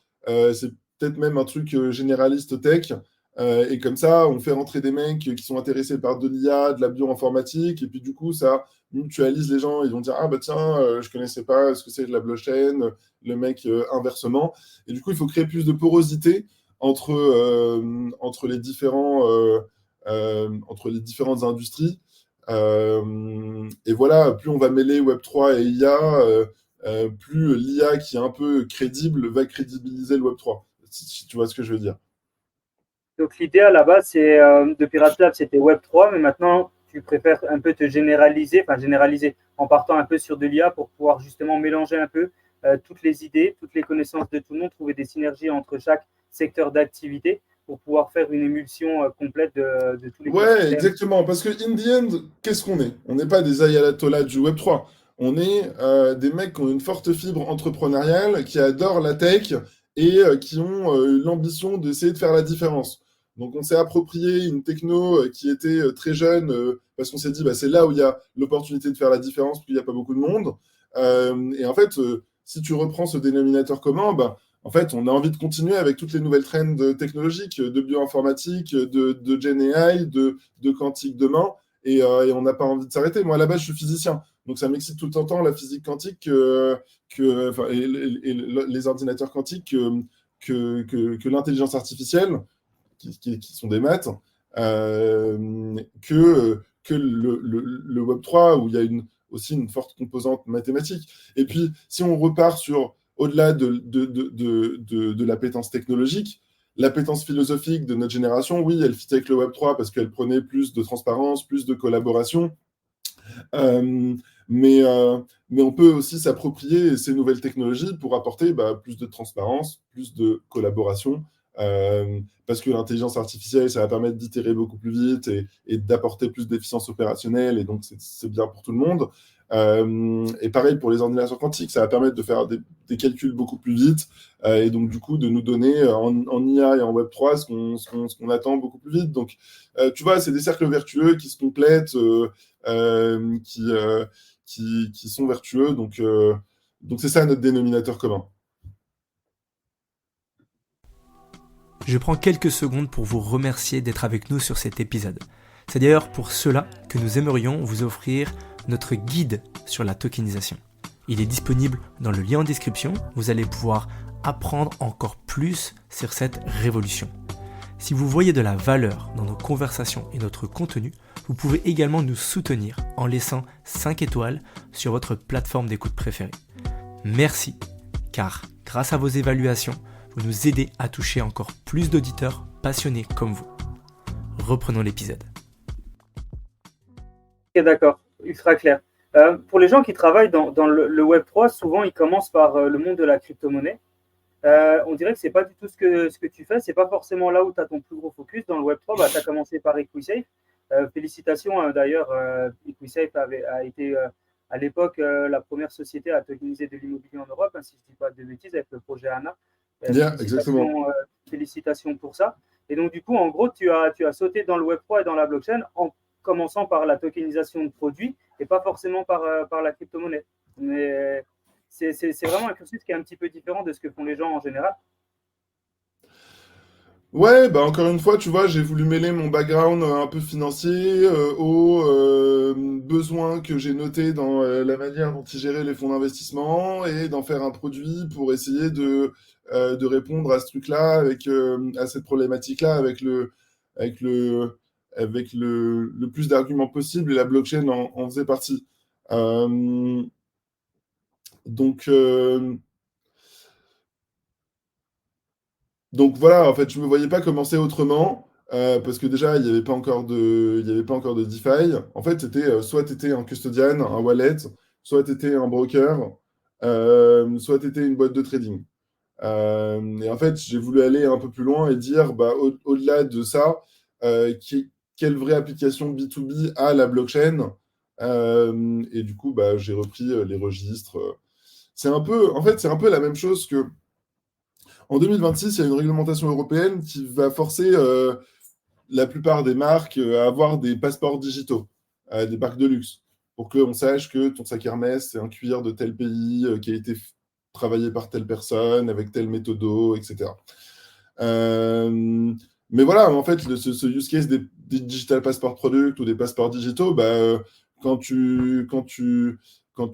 c'est peut-être même un truc généraliste tech. Et comme ça, on fait rentrer des mecs qui sont intéressés par de l'IA, de la bioinformatique, et puis du coup, ça mutualise les gens. Ils vont dire, ah bah tiens, je connaissais pas ce que c'est de la blockchain, le mec inversement. Et du coup, il faut créer plus de porosité entre les différentes industries. Et voilà, plus on va mêler Web3 et IA, plus l'IA qui est un peu crédible va crédibiliser le Web3, si tu vois ce que je veux dire. Donc l'idée à la base de Pirate Lab, c'était Web3, mais maintenant tu préfères un peu te généraliser en partant un peu sur de l'IA pour pouvoir justement mélanger un peu toutes les idées, toutes les connaissances de tout le monde, trouver des synergies entre chaque secteur d'activité pour pouvoir faire une émulsion complète de tous les Ouais, exactement. Parce que, in the end, qu'est-ce qu'on est? On n'est pas des ayatollahs du Web3. On est des mecs qui ont une forte fibre entrepreneuriale, qui adorent la tech et qui ont l'ambition d'essayer de faire la différence. Donc, on s'est approprié une techno qui était très jeune parce qu'on s'est dit, bah, c'est là où il y a l'opportunité de faire la différence, parce qu'il n'y a pas beaucoup de monde. Et en fait, si tu reprends ce dénominateur commun, bah, en fait, on a envie de continuer avec toutes les nouvelles trends technologiques, de bioinformatique, de Gen AI, de quantique demain. et on n'a pas envie de s'arrêter. Moi, à la base, je suis physicien, donc ça m'excite tout le temps la physique quantique et les ordinateurs quantiques que l'intelligence artificielle, qui sont des maths, que le Web3, où il y a aussi une forte composante mathématique. Et puis, si on repart sur, au-delà de l'appétence technologique, l'appétence philosophique de notre génération, oui, elle fit avec le Web3 parce qu'elle prenait plus de transparence, plus de collaboration. Euh, mais, euh, mais on peut aussi s'approprier ces nouvelles technologies pour apporter plus de transparence, plus de collaboration, parce que l'intelligence artificielle, ça va permettre d'itérer beaucoup plus vite et d'apporter plus d'efficience opérationnelle, et donc c'est bien pour tout le monde. Et pareil pour les ordinateurs quantiques, ça va permettre de faire des calculs beaucoup plus vite, et donc du coup de nous donner en IA et en Web3 ce qu'on attend beaucoup plus vite. Donc tu vois, c'est des cercles vertueux qui se complètent, qui sont vertueux. Donc c'est ça notre dénominateur commun. Je prends quelques secondes pour vous remercier d'être avec nous sur cet épisode. C'est d'ailleurs pour cela que nous aimerions vous offrir notre guide sur la tokenisation. Il est disponible dans le lien en description, vous allez pouvoir apprendre encore plus sur cette révolution. Si vous voyez de la valeur dans nos conversations et notre contenu, vous pouvez également nous soutenir en laissant 5 étoiles sur votre plateforme d'écoute préférée. Merci, car grâce à vos évaluations, vous nous aidez à toucher encore plus d'auditeurs passionnés comme vous. Reprenons l'épisode. Ok, d'accord, ultra clair. Pour les gens qui travaillent dans le Web3, souvent ils commencent par le monde de la crypto-monnaie. On dirait que c'est pas du tout ce que tu fais, c'est pas forcément là où tu as ton plus gros focus. Dans le Web3, tu as commencé par EquiSafe. Félicitations d'ailleurs, EquiSafe a été à l'époque la première société à tokeniser de l'immobilier en Europe, si je ne dis pas de bêtises, avec le projet ANA. Exactement. Félicitations pour ça. Et donc, du coup, en gros, tu as sauté dans le Web3 et dans la blockchain en commençant par la tokenisation de produits et pas forcément par la crypto-monnaie. Mais c'est vraiment un cursus qui est un petit peu différent de ce que font les gens en général. Ouais, encore une fois, tu vois, j'ai voulu mêler mon background un peu financier aux besoins que j'ai notés dans la manière dont ils géraient les fonds d'investissement et d'en faire un produit pour essayer de répondre à ce truc-là, à cette problématique-là, avec le, le plus d'arguments possible, et la blockchain en faisait partie. Donc, Donc voilà, en fait, je me voyais pas commencer autrement, parce que déjà, il y avait pas encore de DeFi. En fait, c'était soit tu étais un custodian, un wallet, soit tu étais un broker, soit tu étais une boîte de trading. Et en fait, j'ai voulu aller un peu plus loin et dire, au-delà de ça, quelle vraie application B2B a la blockchain? Et du coup, j'ai repris les registres. En fait, c'est un peu la même chose que en 2026, il y a une réglementation européenne qui va forcer la plupart des marques à avoir des passeports digitaux, des marques de luxe, pour qu'on sache que ton sac Hermès, c'est un cuir de tel pays qui a été travaillé par telle personne, avec tel méthodo, etc. Mais voilà, en fait, ce use case des digital passport products ou des passeports digitaux, quand tu, quand tu, quand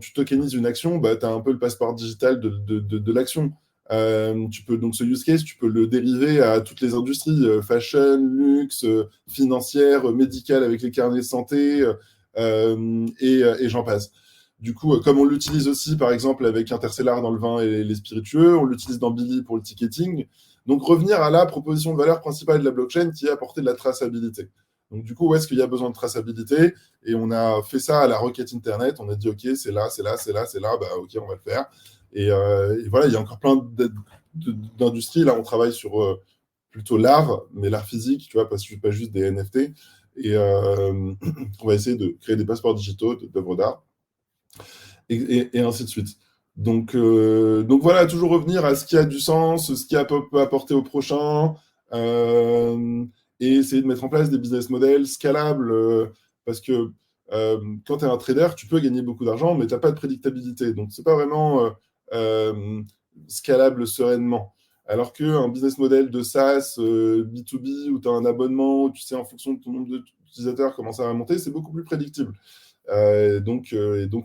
tu tokenises une action, tu as un peu le passeport digital de l'action. Donc ce use case, tu peux le dériver à toutes les industries, fashion, luxe, financière, médicale avec les carnets de santé, et j'en passe. Du coup, comme on l'utilise aussi, par exemple, avec Interstellar dans le vin et les spiritueux, on l'utilise dans Billy pour le ticketing. Donc, revenir à la proposition de valeur principale de la blockchain qui est apporter de la traçabilité. Donc, du coup, où est-ce qu'il y a besoin de traçabilité? Et on a fait ça à la requête Internet. On a dit, OK, c'est là, c'est là, c'est là, c'est là. OK, on va le faire. Et voilà, il y a encore plein d'industries. Là, on travaille sur plutôt l'art, mais l'art physique, tu vois, pas juste des NFT. Et on va essayer de créer des passeports digitaux d'œuvres d'art. Et ainsi de suite. Donc voilà, toujours revenir à ce qui a du sens, ce qui peut apporter au prochain, et essayer de mettre en place des business models scalables, parce que quand tu es un trader, tu peux gagner beaucoup d'argent, mais tu n'as pas de prédictabilité. Donc, c'est pas vraiment scalable sereinement. Alors qu'un business model de SaaS, B2B, où tu as un abonnement, où tu sais en fonction de ton nombre d'utilisateurs comment ça va monter, c'est beaucoup plus prédictible. Et donc,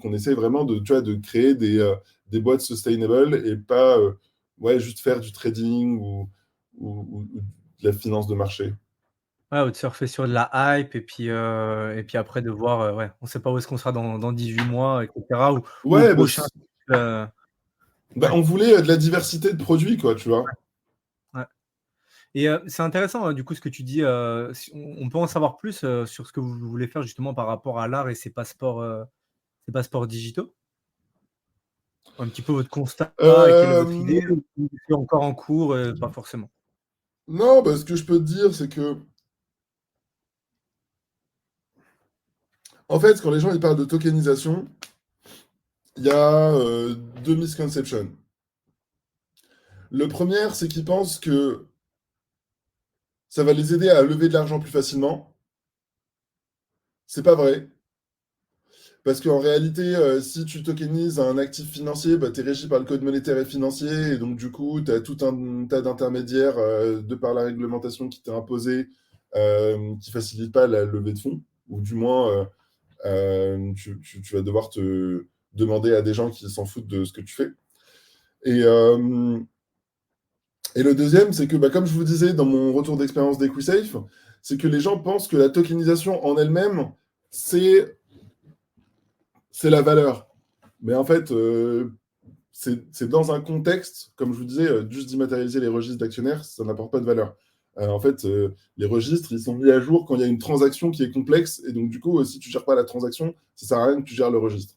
on essaie vraiment de créer des boîtes sustainable et pas juste faire du trading ou de la finance de marché. Ouais, ou de surfer sur de la hype et puis après de voir, ouais, on sait pas où est-ce qu'on sera dans 18 mois et cetera ou au Ouais, prochain cycle, ouais, on voulait de la diversité de produits, quoi, tu vois. ouais et c'est intéressant, du coup, ce que tu dis, si on peut en savoir plus, sur ce que vous voulez faire justement par rapport à l'art et ces passeports digitaux? Un petit peu votre constat et quelle est votre idée? Euh, Ou c'est encore en cours, pas forcément? non, ce que je peux te dire, c'est que, en fait, quand les gens ils parlent de tokenisation, il y a deux misconceptions. Le premier, c'est qu'ils pensent que ça va les aider à lever de l'argent plus facilement. C'est pas vrai. Parce qu'en réalité, si tu tokenises un actif financier, tu es régi par le code monétaire et financier, et donc du coup, tu as tout un tas d'intermédiaires de par la réglementation qui t'est imposée, qui facilite pas la levée de fonds, ou du moins, tu vas devoir te demander à des gens qui s'en foutent de ce que tu fais. Et le deuxième, c'est que, comme je vous disais dans mon retour d'expérience d'EquiSafe, c'est que les gens pensent que la tokenisation en elle-même, c'est la valeur. Mais en fait, c'est dans un contexte, comme je vous disais, juste d'immatérialiser les registres d'actionnaires, ça n'apporte pas de valeur. En fait, les registres, ils sont mis à jour quand il y a une transaction qui est complexe, et donc du coup, si tu ne gères pas la transaction, ça ne sert à rien que tu gères le registre.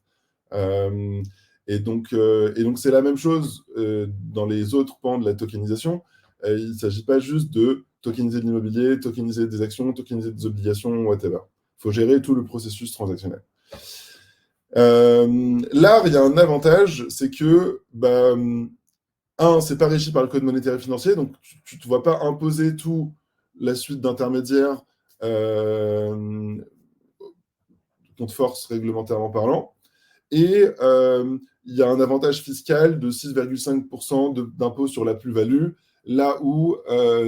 Et donc c'est la même chose dans les autres pans de la tokenisation. Il ne s'agit pas juste de tokeniser de l'immobilier, tokeniser des actions, tokeniser des obligations, whatever. Il faut gérer tout le processus transactionnel. L'art, il y a un avantage, c'est que, c'est pas régi par le code monétaire et financier, donc tu ne te vois pas imposer tout la suite d'intermédiaires qu'on te force réglementairement parlant. Et il y a un avantage fiscal de 6,5% d'impôt sur la plus-value, là où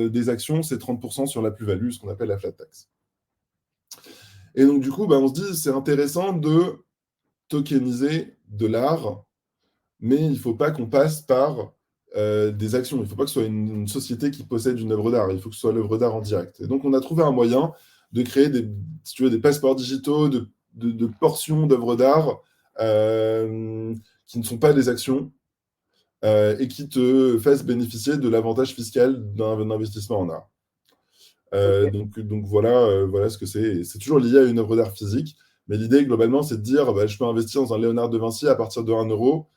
des actions, c'est 30% sur la plus-value, ce qu'on appelle la flat tax. Et donc, du coup, on se dit, c'est intéressant de tokeniser de l'art, mais il ne faut pas qu'on passe par des actions. Il ne faut pas que ce soit une société qui possède une œuvre d'art. Il faut que ce soit l'œuvre d'art en direct. Et donc, on a trouvé un moyen de créer des passeports digitaux de portions d'œuvres d'art qui ne sont pas des actions et qui te fassent bénéficier de l'avantage fiscal d'un investissement en art. Ok. Donc voilà ce que c'est. C'est toujours lié à une œuvre d'art physique. Mais l'idée, globalement, c'est de dire je peux investir dans un Léonard de Vinci à partir de 1 euro.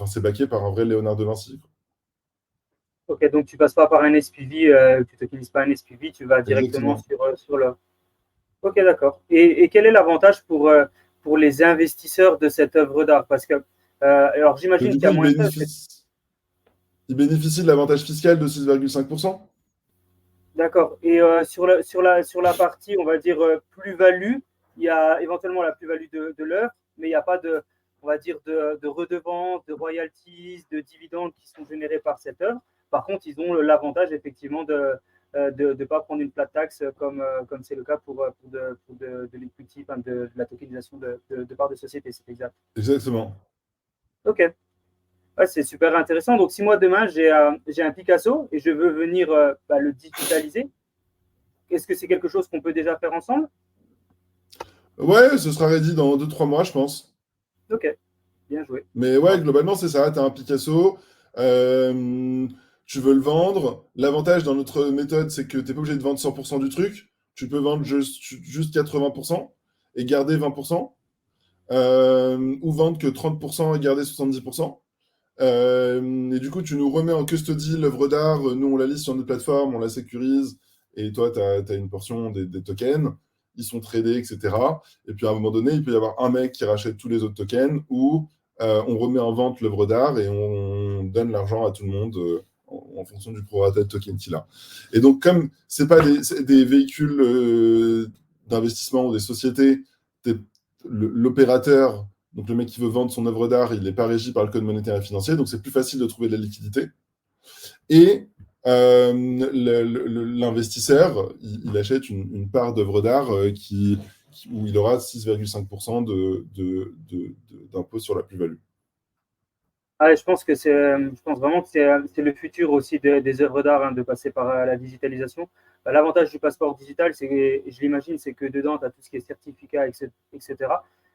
C'est backé par un vrai Léonard de Vinci. Ok, donc tu passes pas par un SPV, tu n'utilises pas un SPV, tu vas directement Exactement. sur le. Ok, d'accord. Et quel est l'avantage pour les investisseurs de cette œuvre d'art? Parce que, alors Mais j'imagine du qu'il y coup, a moins de ça. il bénéficie de l'avantage fiscal de 6,5%. D'accord. Et sur la partie, on va dire, plus-value, il y a éventuellement la plus-value de l'œuvre, mais il n'y a pas de, on va dire, de redevances, de royalties, de dividendes qui sont générés par cette œuvre. Par contre, ils ont l'avantage, effectivement, de ne pas prendre une flat tax comme c'est le cas pour de l'equity, enfin, de la tokenisation de part de société. C'est exact. Exactement. OK. Ouais, c'est super intéressant. Donc, si moi, demain, j'ai un Picasso et je veux venir le digitaliser, est-ce que c'est quelque chose qu'on peut déjà faire ensemble? Ouais, ce sera ready dans 2-3 mois, je pense. Ok, bien joué. Mais ouais, globalement, c'est ça. Tu as un Picasso, euh, tu veux le vendre. L'avantage dans notre méthode, c'est que tu n'es pas obligé de vendre 100% du truc. Tu peux vendre juste 80% et garder 20%. Ou vendre que 30% et garder 70%. Et du coup, tu nous remets en custody l'œuvre d'art. Nous, on la liste sur notre plateforme, on la sécurise. Et toi, tu as une portion des tokens. Ils sont tradés, etc. Et puis à un moment donné, il peut y avoir un mec qui rachète tous les autres tokens ou on remet en vente l'œuvre d'art et on donne l'argent à tout le monde en fonction du prorata de token qu'il a. Et donc, comme ce n'est pas des véhicules d'investissement ou des sociétés, l'opérateur Donc le mec qui veut vendre son œuvre d'art, il n'est pas régi par le code monétaire et financier, donc c'est plus facile de trouver de la liquidité. Et l'investisseur, il achète une part d'œuvre d'art où il aura 6,5% d'impôt sur la plus-value. Ah, je pense vraiment que c'est le futur aussi des œuvres d'art, de passer par la digitalisation. L'avantage du passeport digital, je l'imagine, c'est que dedans, tu as tout ce qui est certificat, etc.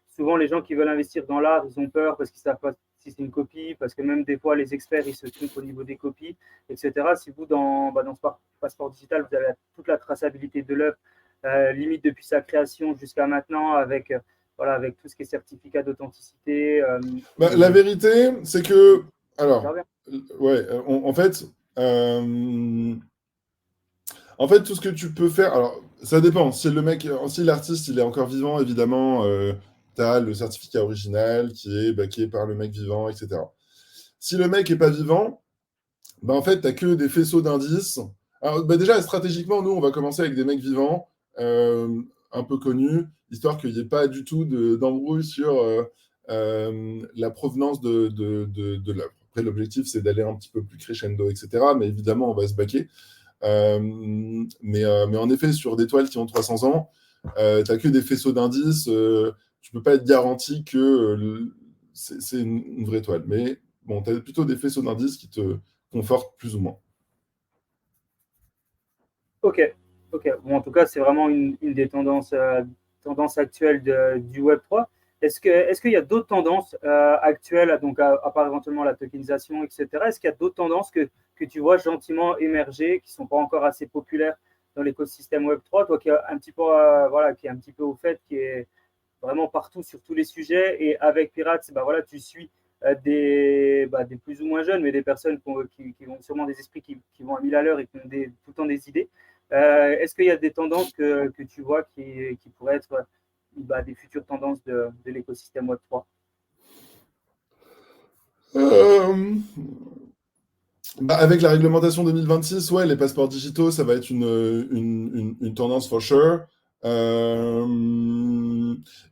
Souvent, les gens qui veulent investir dans l'art, ils ont peur parce qu'ils ne savent pas si c'est une copie, parce que même des fois, les experts, ils se trompent au niveau des copies, etc. Si vous, dans ce passeport digital, vous avez toute la traçabilité de l'œuvre, limite depuis sa création jusqu'à maintenant, avec tout ce qui est certificat d'authenticité. La vérité, c'est que... Alors, ouais, en fait, tout ce que tu peux faire... Alors, ça dépend. Si l'artiste, il est encore vivant, évidemment, tu as le certificat original qui est backé par le mec vivant, etc. Si le mec n'est pas vivant, en fait, tu n'as que des faisceaux d'indices. Alors, déjà, stratégiquement, nous, on va commencer avec des mecs vivants, un peu connus, histoire qu'il n'y ait pas du tout d'embrouille sur la provenance de l'œuvre. Après, l'objectif, c'est d'aller un petit peu plus crescendo, etc. Mais évidemment, on va se baquer. Mais en effet, sur des toiles qui ont 300 ans, tu n'as que des faisceaux d'indices. Tu ne peux pas être garanti que c'est une vraie toile. Mais bon, tu as plutôt des faisceaux d'indices qui te confortent plus ou moins. Ok. Bon, en tout cas, c'est vraiment une des tendances actuelles du Web3. Est-ce qu'il y a d'autres tendances actuelles, donc à part éventuellement la tokenisation, etc. Est-ce qu'il y a d'autres tendances que tu vois gentiment émerger, qui ne sont pas encore assez populaires dans l'écosystème Web3, toi qui est un petit peu, qui est un petit peu au fait, qui est vraiment partout sur tous les sujets, et avec Pirates, tu suis des plus ou moins jeunes, mais des personnes qui ont sûrement des esprits qui vont à 1000 à l'heure et qui ont tout le temps des idées. Est-ce qu'il y a des tendances que tu vois qui pourraient être des futures tendances de l'écosystème Web3? Avec la réglementation 2026, ouais, les passeports digitaux, ça va être une tendance for sure.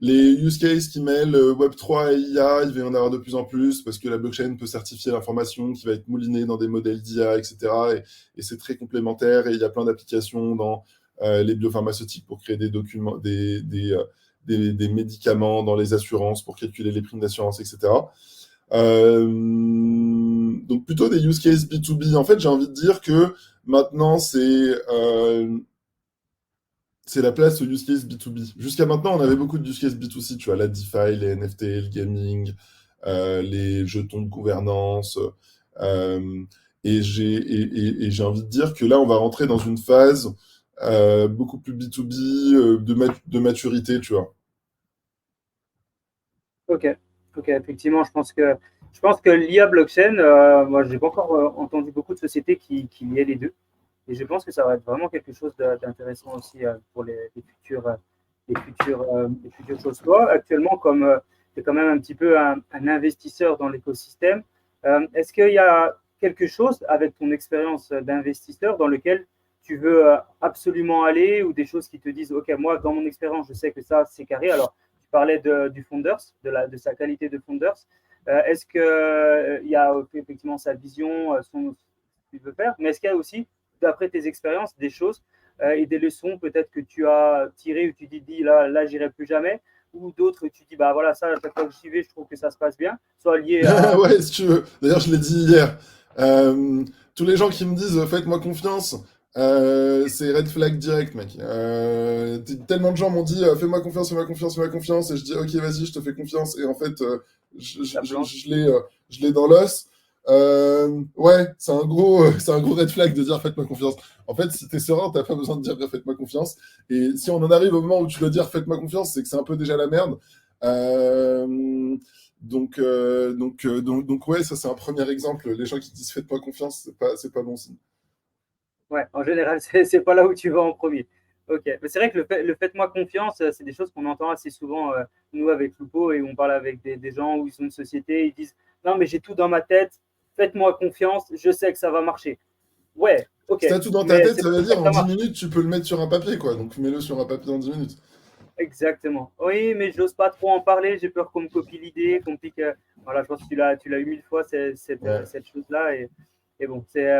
Les use cases qui mêlent Web3 et IA, il va y en avoir de plus en plus parce que la blockchain peut certifier l'information qui va être moulinée dans des modèles d'IA, etc. Et c'est très complémentaire et il y a plein d'applications dans les biopharmaceutiques pour créer des documents, des médicaments dans les assurances pour calculer les primes d'assurance, etc. Donc plutôt des use cases B2B. En fait, j'ai envie de dire que maintenant, c'est la place aux use cases B2B. Jusqu'à maintenant, on avait beaucoup de use cases B2C, tu vois, la DeFi, les NFT, le gaming, les jetons de gouvernance. Et j'ai envie de dire que là, on va rentrer dans une phase beaucoup plus B2B, de maturité, tu vois. Ok, effectivement, je pense que l'IA blockchain, moi, j'ai pas encore entendu beaucoup de sociétés qui liaient les deux. Et je pense que ça va être vraiment quelque chose d'intéressant aussi pour les futures choses. Toi, actuellement, comme tu es quand même un petit peu un investisseur dans l'écosystème, est-ce qu'il y a quelque chose avec ton expérience d'investisseur dans lequel tu veux absolument aller, ou des choses qui te disent, OK, moi, dans mon expérience, je sais que ça, c'est carré. Alors, tu parlais du Founders, de sa qualité de Founders. Est-ce qu'il y a effectivement sa vision, ce qu'il veut faire, mais est-ce qu'il y a aussi, d'après tes expériences, des choses et des leçons peut-être que tu as tirées, où tu te dis là j'irai plus jamais, ou d'autres tu dis voilà, ça, à chaque fois que j'y vais, je trouve que ça se passe bien, soit lié à... Ouais, si tu veux. D'ailleurs, je l'ai dit hier. Tous les gens qui me disent faites-moi confiance, c'est red flag direct, mec. Tellement de gens m'ont dit fais-moi confiance, et je dis ok, vas-y, je te fais confiance, et en fait, je l'ai dans l'os. Ouais, c'est un gros red flag de dire faites-moi confiance. En fait, si t'es serein, t'as pas besoin de dire faites-moi confiance. Et si on en arrive au moment où tu dois dire faites-moi confiance, c'est que c'est un peu déjà la merde. Donc ouais, ça c'est un premier exemple. Les gens qui disent faites-moi confiance, c'est pas bon signe. Ouais, en général, c'est pas là où tu vas en premier. Ok, mais c'est vrai que le faites-moi confiance, c'est des choses qu'on entend assez souvent, nous, avec Lupo, et on parle avec des gens où ils sont une société, ils disent non, mais j'ai tout dans ma tête, faites-moi confiance, je sais que ça va marcher. Ouais, ok. Si t'as tout dans ta tête, ça veut dire en 10 minutes, tu peux le mettre sur un papier, quoi. Donc mets-le sur un papier en 10 minutes. Exactement. Oui, mais j'ose pas trop en parler. J'ai peur qu'on me copie l'idée, qu'on me pique. Voilà, je pense que tu l'as eu 1000 fois Ouais. cette chose-là. Et bon, c'est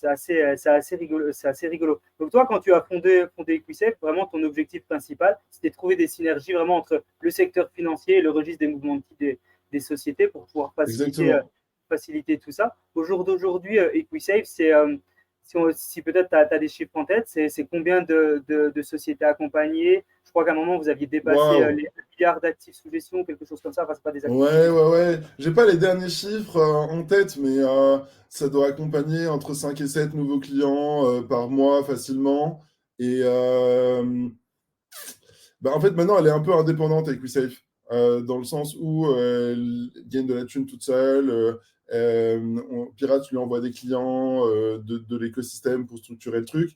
assez rigolo. C'est assez rigolo. Donc toi, quand tu as fondé EquiSafe, vraiment ton objectif principal, c'était de trouver des synergies vraiment entre le secteur financier et le registre des mouvements de titres des sociétés pour pouvoir Exactement. faciliter tout ça. Au jour d'aujourd'hui, EquiSafe, si peut-être tu as des chiffres en tête, c'est combien de sociétés accompagnées? Je crois qu'à un moment, vous aviez dépassé Waouh. les 1 milliard d'actifs sous gestion, quelque chose comme ça. Enfin, ce pas des actifs sous Ouais, gestion. ouais, ouais. J'ai pas les derniers chiffres en tête, mais ça doit accompagner entre 5 et 7 nouveaux clients par mois facilement. Et en fait, maintenant, elle est un peu indépendante avec WeSafe, dans le sens où elle gagne de la thune toute seule. Pirate lui envoie des clients de l'écosystème pour structurer le truc.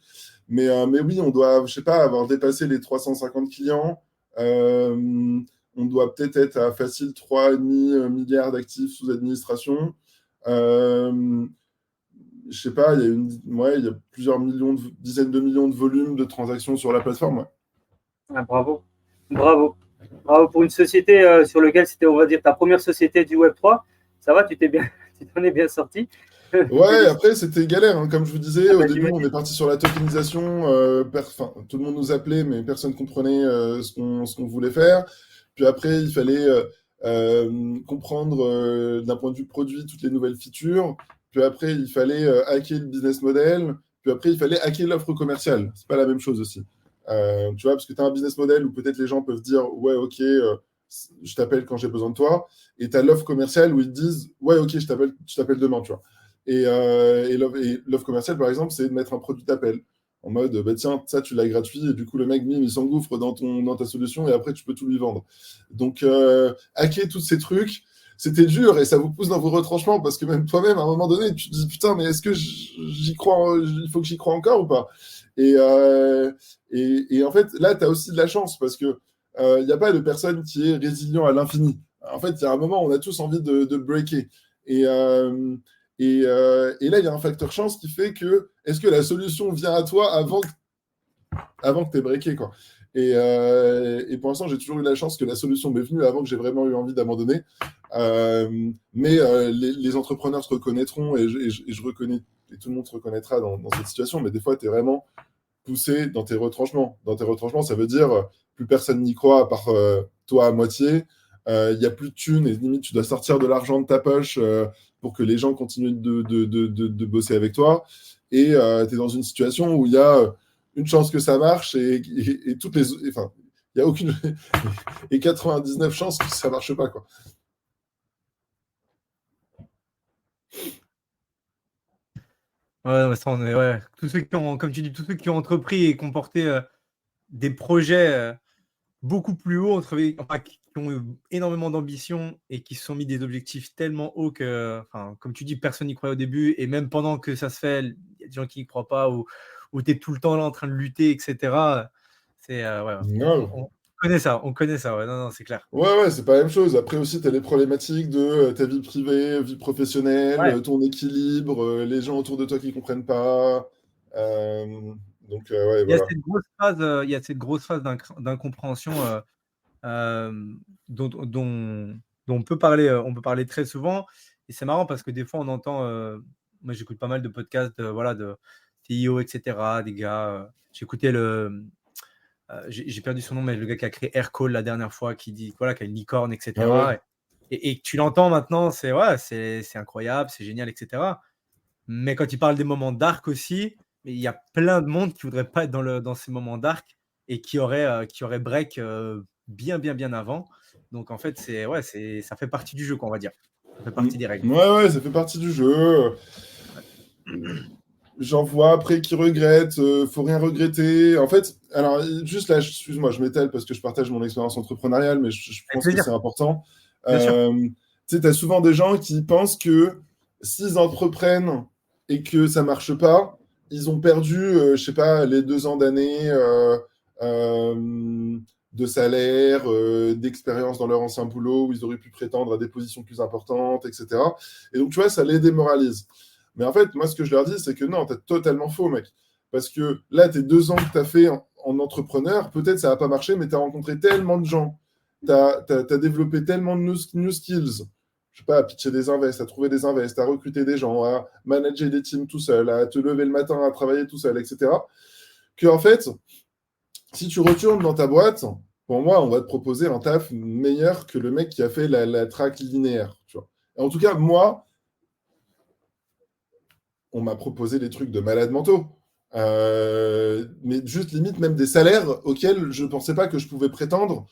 Mais oui, on doit, je sais pas, avoir dépassé les 350 clients. On doit peut-être être à facile 3,5 milliards d'actifs sous administration. Euh, je sais pas, il y a plusieurs dizaines de millions de volumes de transactions sur la plateforme. Ouais. Ah, bravo. Bravo. Bravo pour une société sur laquelle c'était, on va dire, ta première société du Web3. Ça va, tu t'en es bien sorti. Ouais, après, c'était galère, hein. Comme je vous disais, Ah au bah, début, on j'imagine. est parti sur la tokenisation. Tout le monde nous appelait, mais personne ne comprenait ce qu'on voulait faire. Puis après, il fallait comprendre d'un point de vue produit toutes les nouvelles features. Puis après, il fallait hacker le business model. Puis après, il fallait hacker l'offre commerciale. C'est pas la même chose aussi. Tu vois, parce que tu as un business model où peut-être les gens peuvent dire, ouais, ok, je t'appelle quand j'ai besoin de toi. Et tu as l'offre commerciale où ils te disent, ouais, ok, je t'appelle demain, tu vois. Et l'offre commerciale, par exemple, c'est de mettre un produit d'appel. En mode, bah, tiens, ça, tu l'as gratuit, et du coup, le mec, il s'engouffre dans ta solution, et après, tu peux tout lui vendre. Donc, hacker tous ces trucs, c'était dur, et ça vous pousse dans vos retranchements, parce que même toi-même, à un moment donné, tu te dis, putain, mais est-ce que j'y crois, il faut que j'y crois encore ou pas? Et en fait, là, tu as aussi de la chance, parce que il n'y a pas de personne qui est résilient à l'infini. En fait, il y a un moment, on a tous envie de breaker. Et, et là, il y a un facteur chance qui fait que est-ce que la solution vient à toi avant que tu aies breaké, quoi. Et pour l'instant, j'ai toujours eu la chance que la solution m'est venue avant que j'ai vraiment eu envie d'abandonner. Mais les entrepreneurs se reconnaîtront et je reconnais, et tout le monde se reconnaîtra dans cette situation. Mais des fois, tu es vraiment poussé dans tes retranchements. Dans tes retranchements, ça veut dire plus personne n'y croit à part toi à moitié. Il n'y a plus de thunes et limite, tu dois sortir de l'argent de ta poche pour que les gens continuent de bosser avec toi. Et tu es dans une situation où il y a une chance que ça marche et toutes les. Enfin, il n'y a aucune. Et 99 chances que ça ne marche pas, quoi. Ouais, mais ça, ouais. Tous ceux qui ont, comme tu dis, tous ceux qui ont entrepris et qui ont porté des projets beaucoup plus hauts, enfin, qui ont eu énormément d'ambition et qui se sont mis des objectifs tellement hauts que, enfin, comme tu dis, personne n'y croyait au début. Et même pendant que ça se fait, il y a des gens qui n'y croient pas ou tu es tout le temps là en train de lutter, etc. C'est, ouais, Non. on connaît ça, on connaît ça. Ouais, non, non, c'est clair. Ouais, c'est pas la même chose. Après aussi, tu as les problématiques de ta vie privée, vie professionnelle, Ouais. ton équilibre, les gens autour de toi qui comprennent pas. Euh, donc, ouais, Il y a voilà. cette grosse phase, il y a cette grosse phase d'incompréhension dont on peut parler très souvent. Et c'est marrant parce que des fois, on entend, moi j'écoute pas mal de podcasts voilà, de CEO, etc., des gars. J'écoutais j'ai perdu son nom, mais le gars qui a créé Aircall la dernière fois, qui dit voilà, qui a une licorne, Ah ouais. etc. Et tu l'entends maintenant, c'est incroyable, c'est génial, etc. Mais quand il parle des moments dark aussi, il y a plein de monde qui voudrait pas être dans ces moments dark et qui aurait break bien avant. Donc en fait, ça fait partie du jeu, quoi, on va dire. Ça fait partie des règles. Ouais, ça fait partie du jeu. J'en vois après qui regrettent, faut rien regretter. En fait, alors juste là, excuse-moi, je m'étale parce que je partage mon expérience entrepreneuriale, mais je Avec pense que plaisir, c'est important. bien sûr. Tu sais, tu as souvent des gens qui pensent que s'ils entreprennent et que ça marche pas, ils ont perdu, je sais pas, les 2 ans d'année de salaire, d'expérience dans leur ancien boulot où ils auraient pu prétendre à des positions plus importantes, etc. Et donc, tu vois, ça les démoralise. Mais en fait, moi, ce que je leur dis, c'est que non, t'as totalement faux, mec. Parce que là, tes 2 ans que t'as fait en entrepreneur, peut-être ça va pas marcher, mais tu as rencontré tellement de gens, tu as développé tellement de new skills, je sais pas, à pitcher des invests, à trouver des invests, à recruter des gens, à manager des teams tout seul, à te lever le matin, à travailler tout seul, etc. Que en fait, si tu retournes dans ta boîte, pour moi, on va te proposer un taf meilleur que le mec qui a fait la track linéaire. Tu vois. Et en tout cas, moi, on m'a proposé des trucs de malades mentaux. Mais juste limite même des salaires auxquels je ne pensais pas que je pouvais prétendre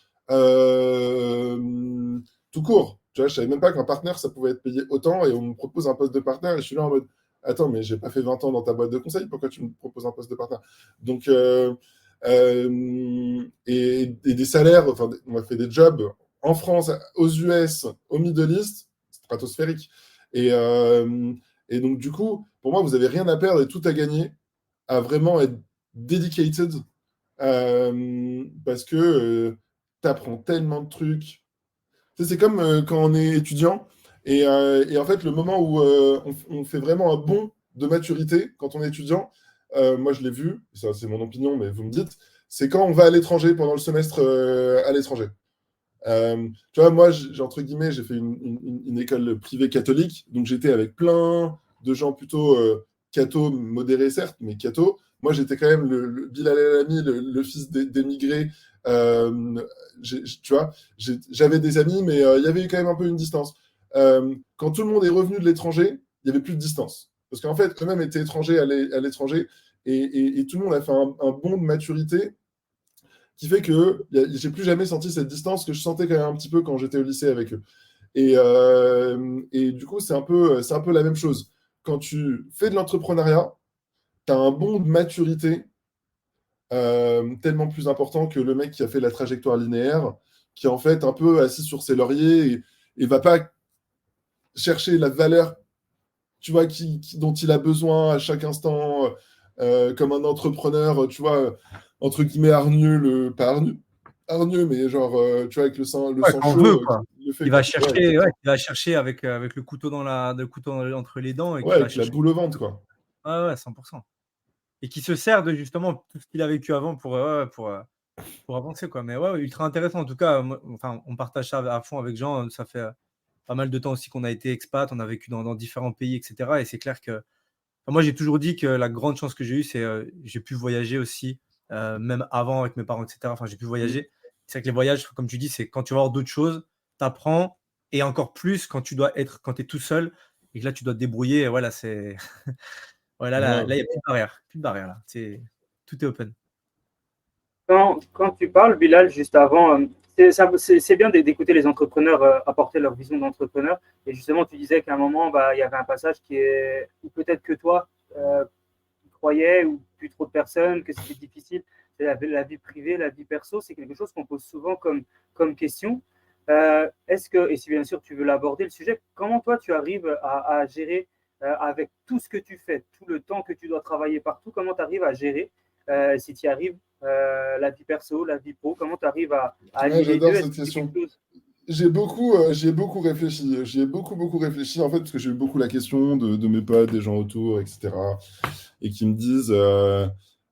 tout court. Tu vois, je savais même pas qu'un partenaire, ça pouvait être payé autant et on me propose un poste de partenaire et je suis là en mode attends, mais j'ai pas fait 20 ans dans ta boîte de conseil, pourquoi tu me proposes un poste de partenaire? Donc, et des salaires, enfin, on a fait des jobs en France, aux US, au Middle East, stratosphérique. Et donc, du coup, pour moi, vous n'avez rien à perdre et tout à gagner à vraiment être dedicated parce que tu apprends tellement de trucs. Tu sais, c'est comme quand on est étudiant et en fait, le moment où on fait vraiment un bond de maturité quand on est étudiant, moi je l'ai vu, ça c'est mon opinion, mais vous me dites, c'est quand on va à l'étranger pendant le semestre à l'étranger. Tu vois, moi, entre guillemets, j'ai fait une école privée catholique, donc j'étais avec plein de gens plutôt catho, modérés certes, mais catho. Moi, j'étais quand même le Bilal El Ami, le fils d'émigrés. Tu vois, j'avais des amis, mais il y avait quand même un peu une distance. Quand tout le monde est revenu de l'étranger, il n'y avait plus de distance. Parce qu'en fait, eux-mêmes étaient étrangers à l'étranger, et tout le monde a fait un bond de maturité qui fait que j'ai plus jamais senti cette distance que je sentais quand même un petit peu quand j'étais au lycée avec eux. Et du coup, c'est un peu la même chose. Quand tu fais de l'entrepreneuriat, tu as un bond de maturité tellement plus important que le mec qui a fait la trajectoire linéaire, qui est en fait un peu assis sur ses lauriers et va pas chercher la valeur, tu vois, dont il a besoin à chaque instant, comme un entrepreneur, tu vois, entre guillemets hargneux, pas hargneux, mais genre, tu vois, avec le sang Quand on veut, chaud, quoi. qui le fait. Il va Ouais, chercher, il va chercher avec le couteau entre les dents et ouais, qui va avec la chercher. boule au ventre, quoi. Ouais, 100%. Et qui se sert de justement tout ce qu'il a vécu avant pour avancer, quoi. Mais ouais, ultra intéressant. En tout cas, moi, enfin, on partage ça à fond avec Jean. Ça fait pas mal de temps aussi qu'on a été expat, on a vécu dans différents pays, etc. Et c'est clair que enfin, moi, j'ai toujours dit que la grande chance que j'ai eue, c'est j'ai pu voyager aussi, même avant avec mes parents, etc. Enfin, j'ai pu Mm. voyager. C'est vrai que les voyages, comme tu dis, c'est quand tu vas voir d'autres choses, tu apprends et encore plus quand quand tu es tout seul et que là, tu dois te débrouiller. Et voilà, c'est ouais, là, il Ouais. y a plus de barrière, plus de barrière là. Tout est open. Quand tu parles, Bilal, juste avant, c'est bien d'écouter les entrepreneurs apporter leur vision d'entrepreneur. Et justement, tu disais qu'à un moment, bah, il y avait un passage où peut-être que toi, tu croyais, ou plus trop de personnes, que c'était difficile. C'est la vie privée, la vie perso, c'est quelque chose qu'on pose souvent comme question. Est-ce que, et si bien sûr tu veux l'aborder, le sujet, comment toi tu arrives à gérer avec tout ce que tu fais, tout le temps que tu dois travailler partout, comment tu arrives à gérer, si tu y arrives, la vie perso, la vie pro, comment tu arrives à Ouais, allier les deux? j'adore Est-ce cette que c'est quelque question. chose? J'y ai beaucoup réfléchi. J'y ai beaucoup réfléchi, en fait, parce que j'ai eu beaucoup la question de mes potes, des gens autour, etc. Et qui me disent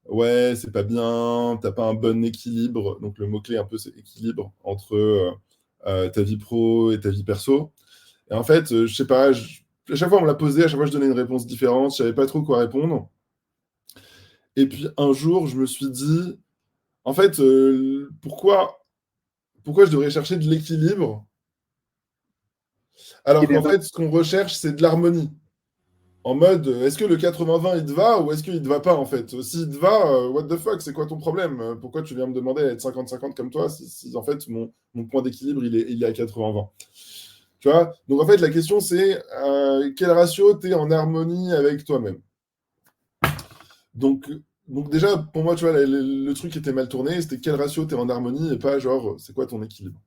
ouais, c'est pas bien, t'as pas un bon équilibre. Donc, le mot-clé, un peu, c'est équilibre entre ta vie pro et ta vie perso. Et en fait, je sais pas, à chaque fois, on me l'a posé, à chaque fois, je donnais une réponse différente. Je savais pas trop quoi répondre. Et puis, un jour, je me suis dit, en fait, pourquoi je devrais chercher de l'équilibre C'est alors bien. qu'en fait, ce qu'on recherche, c'est de l'harmonie. En mode, est-ce que le 80-20, il te va ou est-ce qu'il te va pas, en fait? S'il te va, what the fuck, c'est quoi ton problème? Pourquoi tu viens me demander à être 50-50 comme toi si, en fait, mon point d'équilibre, il est à 80-20? Tu vois? Donc, en fait, la question, c'est quel ratio tu es en harmonie avec toi-même? Donc, donc, déjà, pour moi, tu vois, le truc était mal tourné, c'était quel ratio tu es en harmonie et pas genre, c'est quoi ton équilibre?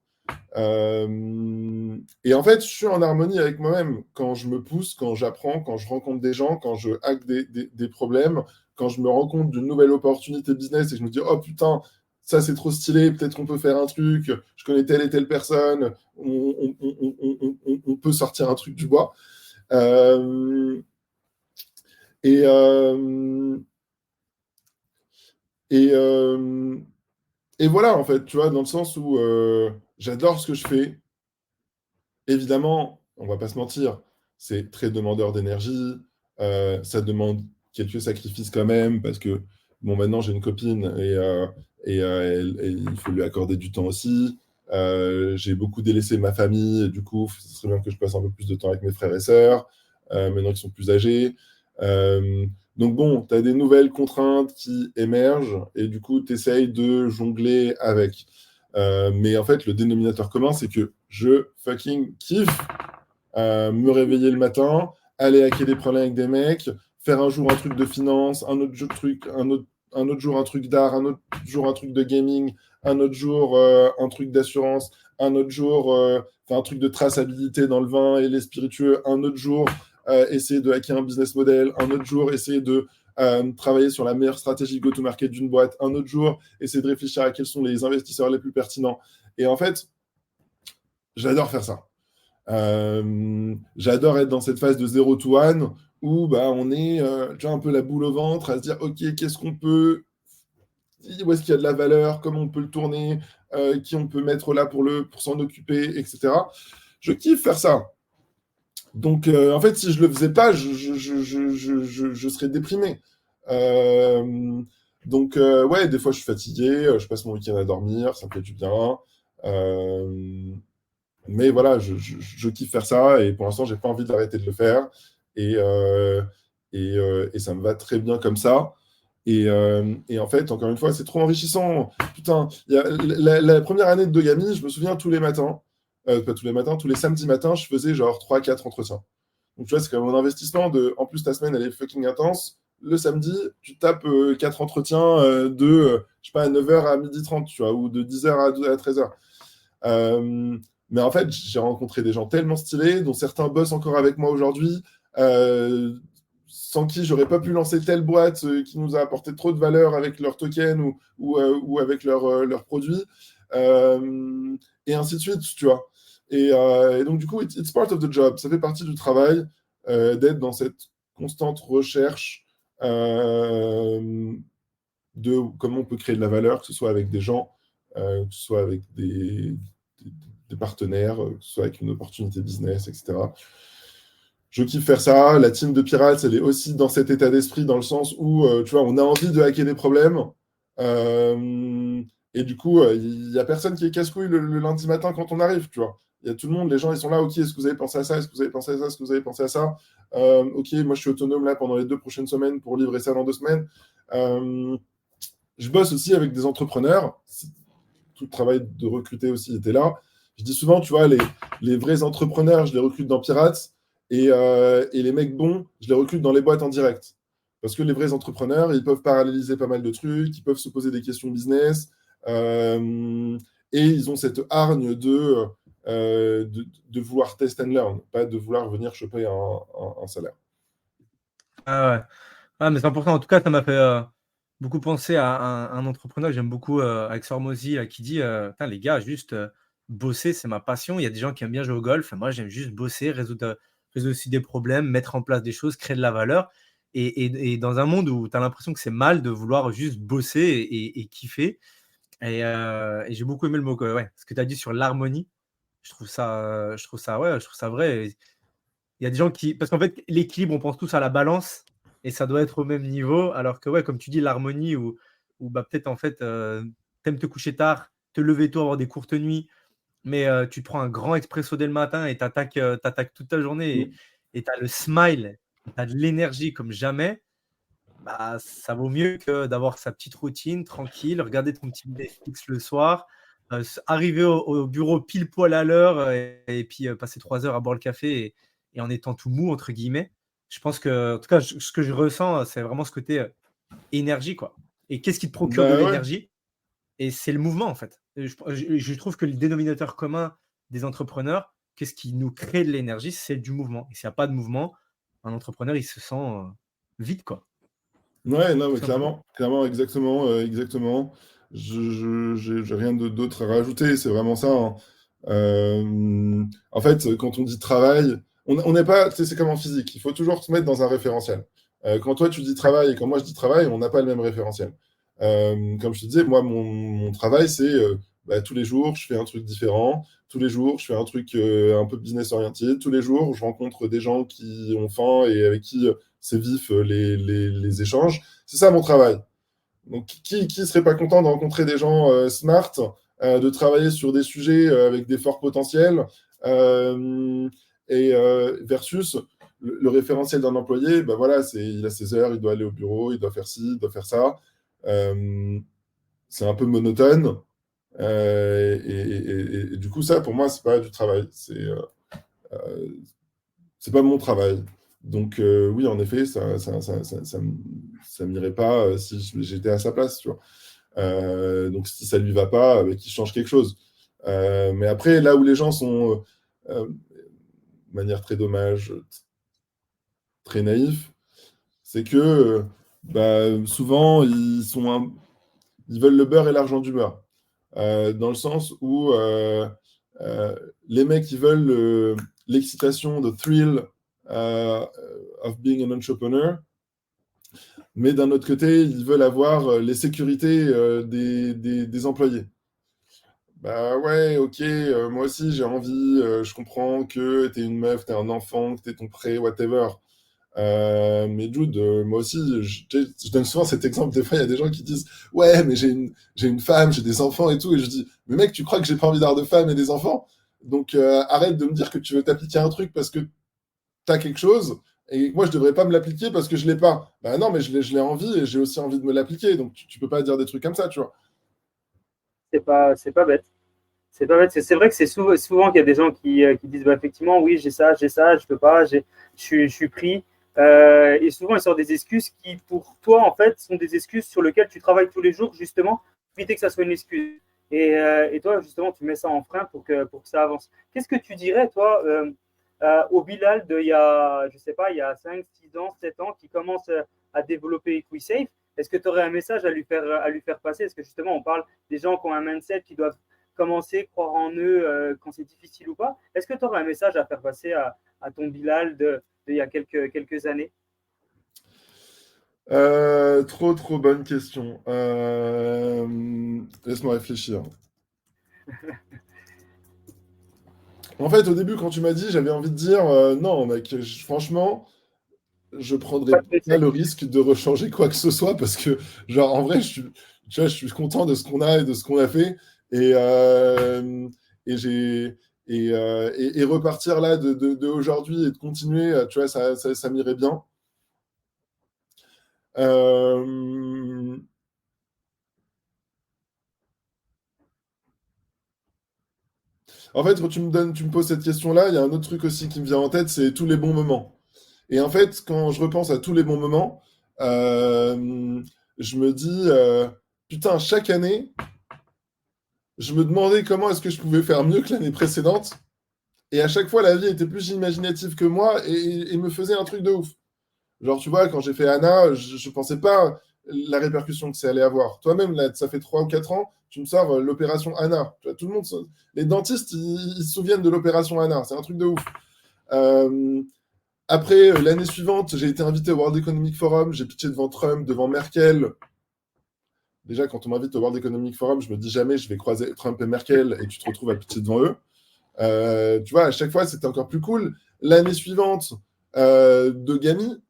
Et en fait, je suis en harmonie avec moi-même quand je me pousse, quand j'apprends, quand je rencontre des gens, quand je hack des problèmes, quand je me rends compte d'une nouvelle opportunité business et je me dis, oh putain, ça c'est trop stylé, peut-être qu'on peut faire un truc, je connais telle et telle personne, on peut sortir un truc du bois. Euh, et, euh, Et, et voilà, en fait, tu vois, dans le sens où j'adore ce que je fais. Évidemment, on va pas se mentir, c'est très demandeur d'énergie. Ça demande quelques sacrifices quand même, parce que, bon, maintenant, j'ai une copine il faut lui accorder du temps aussi. J'ai beaucoup délaissé ma famille, et du coup, ce serait bien que je passe un peu plus de temps avec mes frères et sœurs, maintenant qu'ils sont plus âgés. Euh, donc bon, tu as des nouvelles contraintes qui émergent, et du coup, tu essayes de jongler avec. Mais en fait, le dénominateur commun, c'est que je fucking kiffe me réveiller le matin, aller hacker des problèmes avec des mecs, faire un jour un truc de finance, un autre jour un truc d'art, un autre jour un truc de gaming, un autre jour un truc d'assurance, un autre jour faire un truc de traçabilité dans le vin et les spiritueux, un autre jour essayer de hacker un business model, un autre jour essayer de travailler sur la meilleure stratégie go-to-market d'une boîte, un autre jour essayer de réfléchir à quels sont les investisseurs les plus pertinents. Et en fait, j'adore faire ça. J'adore être dans cette phase de 0 to 1 où bah, on est tu vois, un peu la boule au ventre à se dire ok, qu'est-ce qu'on peut, où est-ce qu'il y a de la valeur, comment on peut le tourner, qui on peut mettre là pour s'en occuper, etc. Je kiffe faire ça. Donc en fait, si je le faisais pas, je serais déprimé. Donc ouais, des fois je suis fatigué, je passe mon week-end à dormir, ça me fait du bien. Mais voilà, je kiffe faire ça et pour l'instant, j'ai pas envie d'arrêter de le faire. Et, et ça me va très bien comme ça. Et en fait, encore une fois, c'est trop enrichissant. Putain, la première année de Dogami, je me souviens tous les matins, pas tous les matins, tous les samedis matins, je faisais genre 3-4 entretiens. Donc tu vois, c'est quand même un investissement de. En plus, ta semaine, elle est fucking intense. Le samedi, tu tapes 4 entretiens je sais pas, à 9h à 12h30, tu vois, ou de 10h à 13h. Mais en fait, j'ai rencontré des gens tellement stylés, dont certains bossent encore avec moi aujourd'hui, sans qui j'aurais pas pu lancer telle boîte qui nous a apporté trop de valeur avec leurs tokens ou avec leurs produits, et ainsi de suite, tu vois. Et donc, du coup, it's part of the job. Ça fait partie du travail d'être dans cette constante recherche de comment on peut créer de la valeur, que ce soit avec des gens, que ce soit avec des partenaires, que ce soit avec une opportunité business, etc. Je kiffe faire ça. La team de Pirates, elle est aussi dans cet état d'esprit, dans le sens où, tu vois, on a envie de hacker des problèmes. Et du coup, il n'y a personne qui est casse-couille le lundi matin quand on arrive, tu vois. Il y a tout le monde, les gens, ils sont là, ok, est-ce que vous avez pensé à ça? Est-ce que vous avez pensé à ça? Est-ce que vous avez pensé à ça? Ok, moi, je suis autonome là pendant les 2 prochaines semaines pour livrer ça dans 2 semaines. Je bosse aussi avec des entrepreneurs. Tout le travail de recruter aussi était là. Je dis souvent, tu vois, les vrais entrepreneurs, je les recrute dans Pirates, et les mecs bons, je les recrute dans les boîtes en direct. Parce que les vrais entrepreneurs, ils peuvent paralléliser pas mal de trucs, ils peuvent se poser des questions business, et ils ont cette hargne de vouloir test and learn, pas de vouloir venir choper un salaire. Ah ouais. Ah, mais c'est important. En tout cas, ça m'a fait beaucoup penser à un entrepreneur que j'aime beaucoup, avec Sormosi, qui dit putain, les gars, juste bosser, c'est ma passion. Il y a des gens qui aiment bien jouer au golf. Moi, j'aime juste bosser, résoudre aussi des problèmes, mettre en place des choses, créer de la valeur. Et dans un monde où tu as l'impression que c'est mal de vouloir juste bosser et kiffer. Et j'ai beaucoup aimé le mot, ouais, ce que tu as dit sur l'harmonie. Je trouve ça vrai. Il y a des gens qui. Parce qu'en fait, l'équilibre, on pense tous à la balance et ça doit être au même niveau. Alors que, ouais, comme tu dis, l'harmonie, où bah, peut-être en fait, t'aimes te coucher tard, te lever tôt, avoir des courtes nuits, mais tu te prends un grand expresso dès le matin et t'attaques toute ta journée et tu as le smile, tu as de l'énergie comme jamais. Bah, ça vaut mieux que d'avoir sa petite routine tranquille, regarder ton petit Netflix le soir, arriver au bureau pile poil à l'heure et puis passer 3 heures à boire le café et en étant tout mou, entre guillemets. Je pense que, en tout cas, ce que je ressens, c'est vraiment ce côté énergie, quoi. Et qu'est-ce qui te procure de Bah ouais. l'énergie? Et c'est le mouvement, en fait. Je trouve que le dénominateur commun des entrepreneurs, qu'est-ce qui nous crée de l'énergie? C'est du mouvement. Et s'il n'y a pas de mouvement, un entrepreneur, il se sent vide, quoi. Ouais, non, mais Tout simplement. clairement, exactement, exactement. J'ai rien d'autre à rajouter, c'est vraiment ça, hein. En fait, quand on dit travail, on n'est pas, tu sais, c'est comme en physique, il faut toujours se mettre dans un référentiel. Quand toi tu dis travail et quand moi je dis travail, on n'a pas le même référentiel. Comme je te disais, moi, mon travail, c'est tous les jours, je fais un truc différent. Tous les jours, je fais un truc un peu business orienté. Tous les jours, je rencontre des gens qui ont faim et avec qui c'est vif les échanges. C'est ça mon travail. Donc, qui serait pas content de rencontrer des gens smart, de travailler sur des sujets avec des forts potentiels versus le référentiel d'un employé, ben voilà, il a ses heures, il doit aller au bureau, il doit faire ci, il doit faire ça. C'est un peu monotone. Et du coup, ça, pour moi, c'est pas du travail. C'est pas mon travail. Donc, oui, en effet, ça m'irait pas si j'étais à sa place, tu vois. Donc, si ça lui va pas, qu'il change quelque chose. Mais après, là où les gens sont, de manière très dommage, très naïf, c'est que souvent, ils veulent le beurre et l'argent du beurre. Dans le sens où les mecs, ils veulent l'excitation, the thrill of being an entrepreneur, mais d'un autre côté, ils veulent avoir les sécurités des employés. Bah ouais, ok, moi aussi j'ai envie, je comprends que t'es une meuf, t'es un enfant, que t'es ton prêt, whatever. Mais Jude, moi aussi, je donne souvent cet exemple. Des fois, il y a des gens qui disent ouais, mais j'ai une femme, j'ai des enfants et tout. Et je dis mais mec, tu crois que j'ai pas envie d'avoir de femme et des enfants? Donc arrête de me dire que tu veux t'appliquer un truc parce que t'as quelque chose et moi je devrais pas me l'appliquer parce que je l'ai pas. Bah non, mais je l'ai envie et j'ai aussi envie de me l'appliquer. Donc tu peux pas dire des trucs comme ça, tu vois. C'est pas bête. C'est pas bête. C'est vrai que c'est souvent qu'il y a des gens qui disent bah, effectivement, oui, j'ai ça, je peux pas, je suis pris. Et souvent, ils sortent des excuses qui, pour toi, en fait, sont des excuses sur lesquelles tu travailles tous les jours, justement, pour éviter que ça soit une excuse. Et toi, justement, tu mets ça en frein pour que ça avance. Qu'est-ce que tu dirais, toi, au Bilal il y a, je sais pas, il y a 5, 6 ans, 7 ans, qui commence à développer EquiSafe? Est-ce que tu aurais un message à lui faire passer? Est-ce que justement, on parle des gens qui ont un mindset, qui doivent commencer, croire en eux quand c'est difficile ou pas? Est-ce que tu aurais un message à faire passer à ton Bilal il y a quelques années? Trop bonne question. Laisse-moi réfléchir. En fait, au début, quand tu m'as dit, j'avais envie de dire non, mec, franchement, je prendrais Pas de pas le précepte. risque de rechanger quoi que ce soit parce que, genre, en vrai, tu vois, je suis content de ce qu'on a et de ce qu'on a fait. Et, et j'ai. Et repartir là de aujourd'hui et de continuer, tu vois, ça m'irait bien. Euh, En fait, quand tu me poses cette question-là, il y a un autre truc aussi qui me vient en tête, c'est tous les bons moments. Et en fait, quand je repense à tous les bons moments, je me dis, putain, chaque année, je me demandais comment est-ce que je pouvais faire mieux que l'année précédente. Et à chaque fois, la vie était plus imaginative que moi et me faisait un truc de ouf. Genre, tu vois, quand j'ai fait Anna, je pensais pas la répercussion que ça allait avoir. Toi-même, là, ça fait 3 ou 4 ans, tu me sors l'opération Anna. Tu vois, tout le monde, les dentistes, ils se souviennent de l'opération Anna. C'est un truc de ouf. Euh, Après, l'année suivante, j'ai été invité au World Economic Forum. J'ai pitché devant Trump, devant Merkel. Déjà, quand on m'invite au World Economic Forum, je me dis jamais je vais croiser Trump et Merkel et tu te retrouves à pitcher devant eux. Tu vois, à chaque fois, c'était encore plus cool. L'année suivante, de Gami,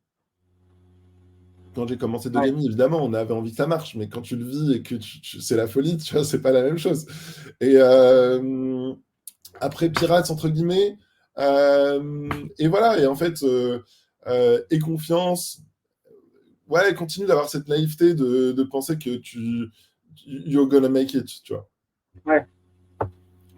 quand j'ai commencé Ouais. Dogami, évidemment, on avait envie que ça marche, mais quand tu le vis et que c'est la folie, tu vois, c'est pas la même chose. Et après Pirates, entre guillemets, et voilà, et en fait, et confiance, ouais, continue d'avoir cette naïveté de penser que you're gonna make it, tu vois. Ouais.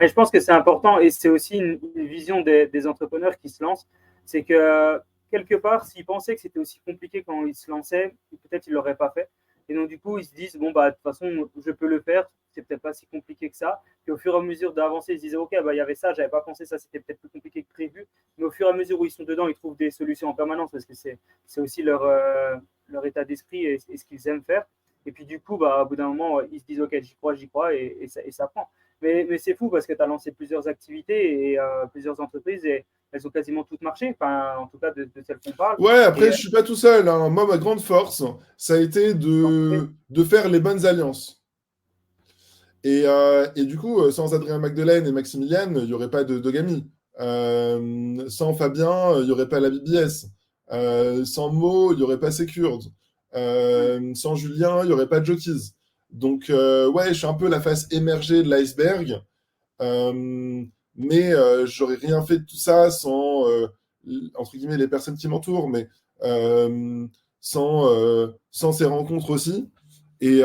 Et je pense que c'est important et c'est aussi une vision des entrepreneurs qui se lancent. C'est que quelque part, s'ils pensaient que c'était aussi compliqué quand ils se lançaient, peut-être ils ne l'auraient pas fait. Et donc, du coup, ils se disent, bon, bah, de toute façon, je peux le faire, c'est peut-être pas si compliqué que ça. Puis au fur et à mesure d'avancer, ils se disaient, OK, bah, il y avait ça, j'avais pas pensé ça, c'était peut-être plus compliqué que prévu. Mais au fur et à mesure où ils sont dedans, ils trouvent des solutions en permanence parce que c'est aussi leur état d'esprit et ce qu'ils aiment faire. Et puis du coup, bah, au bout d'un moment, ils se disent, OK, j'y crois, et ça prend. Mais c'est fou parce que tu as lancé plusieurs activités et plusieurs entreprises et elles ont quasiment toutes marché, enfin, en tout cas de celles qu'on parle. Ouais, après, Et je suis pas tout seul, hein. Moi, ma grande force, ça a été de faire les bonnes alliances. Et du coup, sans Adrien Magdelaine et Maximiliane, il n'y aurait pas de Gami. Sans Fabien, il n'y aurait pas la BBS. Sans Mo, il n'y aurait pas Secure. Sans Julien, il n'y aurait pas Jockeys. Donc, ouais, je suis un peu la face émergée de l'iceberg. Mais j'aurais rien fait de tout ça sans, entre guillemets, les personnes qui m'entourent, mais sans ces rencontres aussi. Et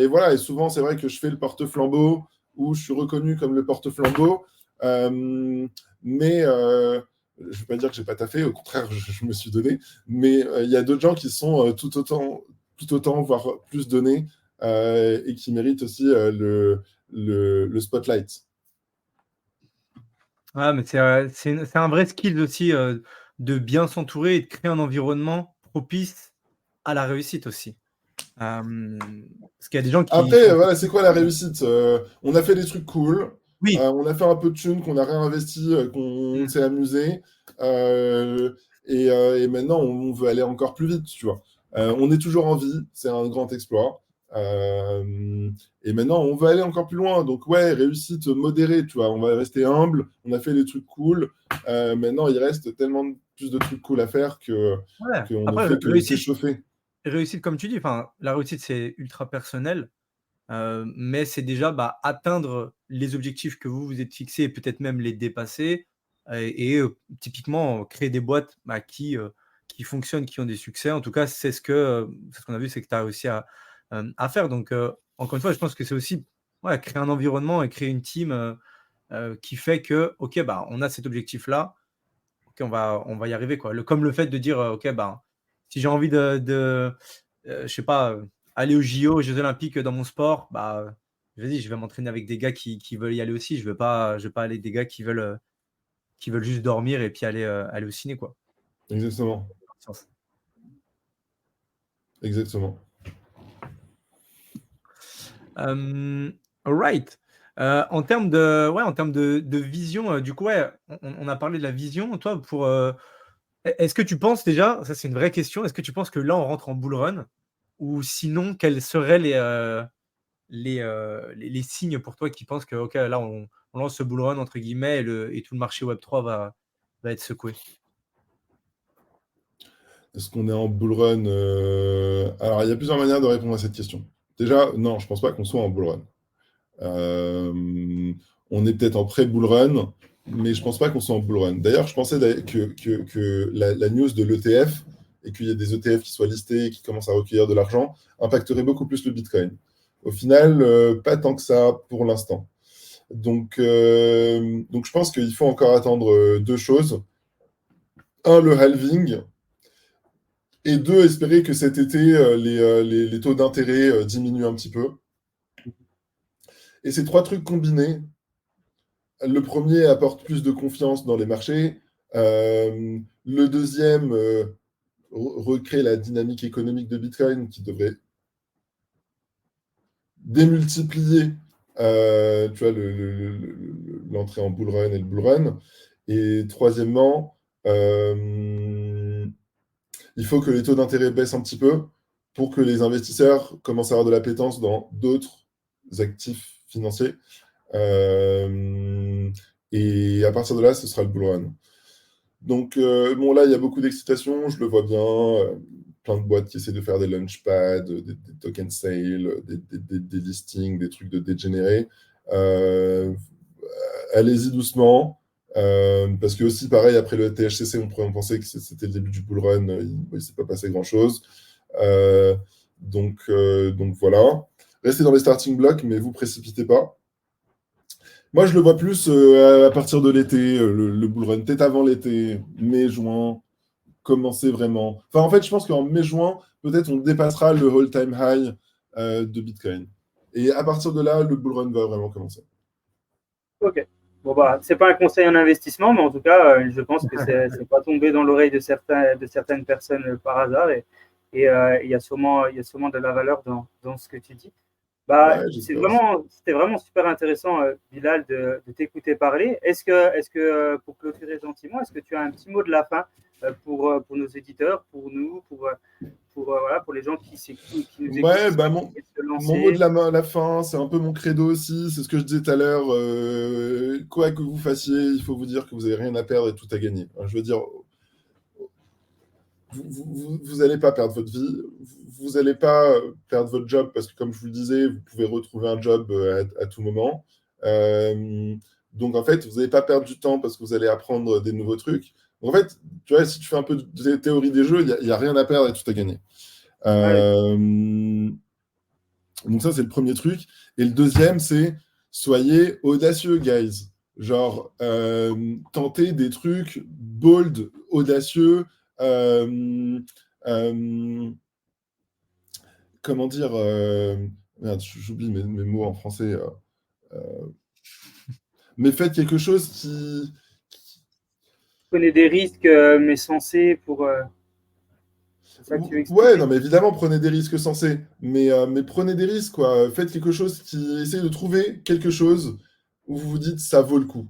voilà, et souvent, c'est vrai que je fais le porte-flambeau ou je suis reconnu comme le porte-flambeau. Mais je ne veux pas dire que j'ai pas taffé, au contraire, je me suis donné. Mais il y a d'autres gens qui sont tout autant, voire plus donnés et qui méritent aussi le spotlight. Ouais, mais c'est un vrai skill aussi de bien s'entourer et de créer un environnement propice à la réussite aussi. Parce qu'il y a des gens qui Après, sont... voilà, c'est quoi la réussite? On a fait des trucs cool, Oui, on a fait un peu de thunes, qu'on a réinvesti, qu'on s'est amusé, et maintenant on veut aller encore plus vite, tu vois. On est toujours en vie, c'est un grand exploit. Et maintenant on veut aller encore plus loin. Donc ouais, réussite modérée, tu vois. On va rester humble, on a fait des trucs cool. Maintenant il reste tellement plus de trucs cool à faire ouais. qu'on ne Après, fait que s'échauffer. réussite, comme tu dis, la réussite, c'est ultra personnel. Mais c'est déjà atteindre les objectifs que vous vous êtes fixés et peut-être même les dépasser typiquement créer des boîtes qui fonctionnent, qui ont des succès. En tout cas, c'est ce qu'on a vu, c'est que tu as réussi à faire. Donc, encore une fois, je pense que c'est aussi créer un environnement et créer une team qui fait que, OK, on a cet objectif-là, OK, on va y arriver, quoi. Comme le fait de dire, OK, si j'ai envie je sais pas, aller aux JO, aux Jeux Olympiques dans mon sport, vas-y, je vais m'entraîner avec des gars qui veulent y aller aussi. Je vais pas aller avec des gars qui veulent juste dormir et puis aller au ciné, quoi. Exactement. Exactement. Alright. En termes de vision, du coup, on a parlé de la vision. Toi, est-ce que tu penses déjà, ça c'est une vraie question, est-ce que tu penses que là on rentre en bull run ou sinon quels seraient les signes pour toi qui pensent que OK, là on lance ce bull run entre guillemets et tout le marché Web3 va être secoué? Est-ce qu'on est en bull run? Alors, il y a plusieurs manières de répondre à cette question. Déjà, non, je pense pas qu'on soit en bull run. On est peut-être en pré-bull run, mais je pense pas qu'on soit en bull run. D'ailleurs, je pensais que la news de l'ETF et qu'il y ait des ETF qui soient listés et qui commencent à recueillir de l'argent impacterait beaucoup plus le Bitcoin. Au final, pas tant que ça pour l'instant. Donc, je pense qu'il faut encore attendre deux choses. Un, le halving, et deux, espérer que cet été, les taux d'intérêt diminuent un petit peu. Et ces trois trucs combinés, le premier apporte plus de confiance dans les marchés. Le deuxième recrée la dynamique économique de Bitcoin qui devrait démultiplier tu vois, l'entrée en bull run et le bull run. Et troisièmement, il faut que les taux d'intérêt baissent un petit peu pour que les investisseurs commencent à avoir de l'appétence dans d'autres actifs financiers. Et à partir de là, ce sera le bull run. Donc, bon, là, il y a beaucoup d'excitation, je le vois bien. Plein de boîtes qui essaient de faire des launchpads, des token sales, des listings, des trucs de dégénérés. Allez-y doucement. Parce que aussi, pareil, après le THCC, on pourrait en penser que c'était le début du bull run. Il ne s'est pas passé grand-chose. Donc voilà. Restez dans les starting blocks, mais vous précipitez pas. Moi, je le vois plus à partir de l'été, le bull run, peut-être avant l'été, mai, juin, commencer vraiment. Enfin, en fait, je pense qu'en mai, juin, peut-être on dépassera le all-time high de Bitcoin. Et à partir de là, le bull run va vraiment commencer. Ok. Bon, c'est pas un conseil en investissement, mais en tout cas, je pense que c'est pas tombé dans l'oreille de certaines personnes par hasard. Et il y a sûrement de la valeur dans ce que tu dis. Bah, Ouais, c'était j'espère aussi. vraiment super intéressant, Bilal, de t'écouter parler. Est-ce que pour clôturer gentiment, est-ce que tu as un petit mot de la fin pour nos éditeurs, pour nous, voilà, pour les gens qui nous écoutent, Ouais, qui bah souhaitent essayer de se mon mot de lancer? la fin, c'est un peu mon credo aussi, c'est ce que je disais tout à l'heure. Quoi que vous fassiez, il faut vous dire que vous n'avez rien à perdre et tout à gagner. Je veux dire, vous n'allez pas perdre votre vie, vous n'allez pas perdre votre job parce que, comme je vous le disais, vous pouvez retrouver un job à tout moment. Euh, donc, en fait, vous n'allez pas perdre du temps parce que vous allez apprendre des nouveaux trucs. En fait, tu vois, si tu fais un peu de théorie des jeux, il n'y a rien à perdre et tout à gagner. Ouais, Euh, donc ça, c'est le premier truc. Et le deuxième, c'est soyez audacieux, guys. Genre, tentez des trucs bold, audacieux. euh, euh, Comment dire merde, j'oublie mes mots en français. Euh, mais faites quelque chose qui... prenez des risques, mais sensés c'est ça que tu veux Ouais, expliquer? non, mais évidemment, prenez des risques sensés. Mais prenez des risques, quoi. Faites quelque chose qui... Essayez de trouver quelque chose où vous vous dites ça vaut le coup.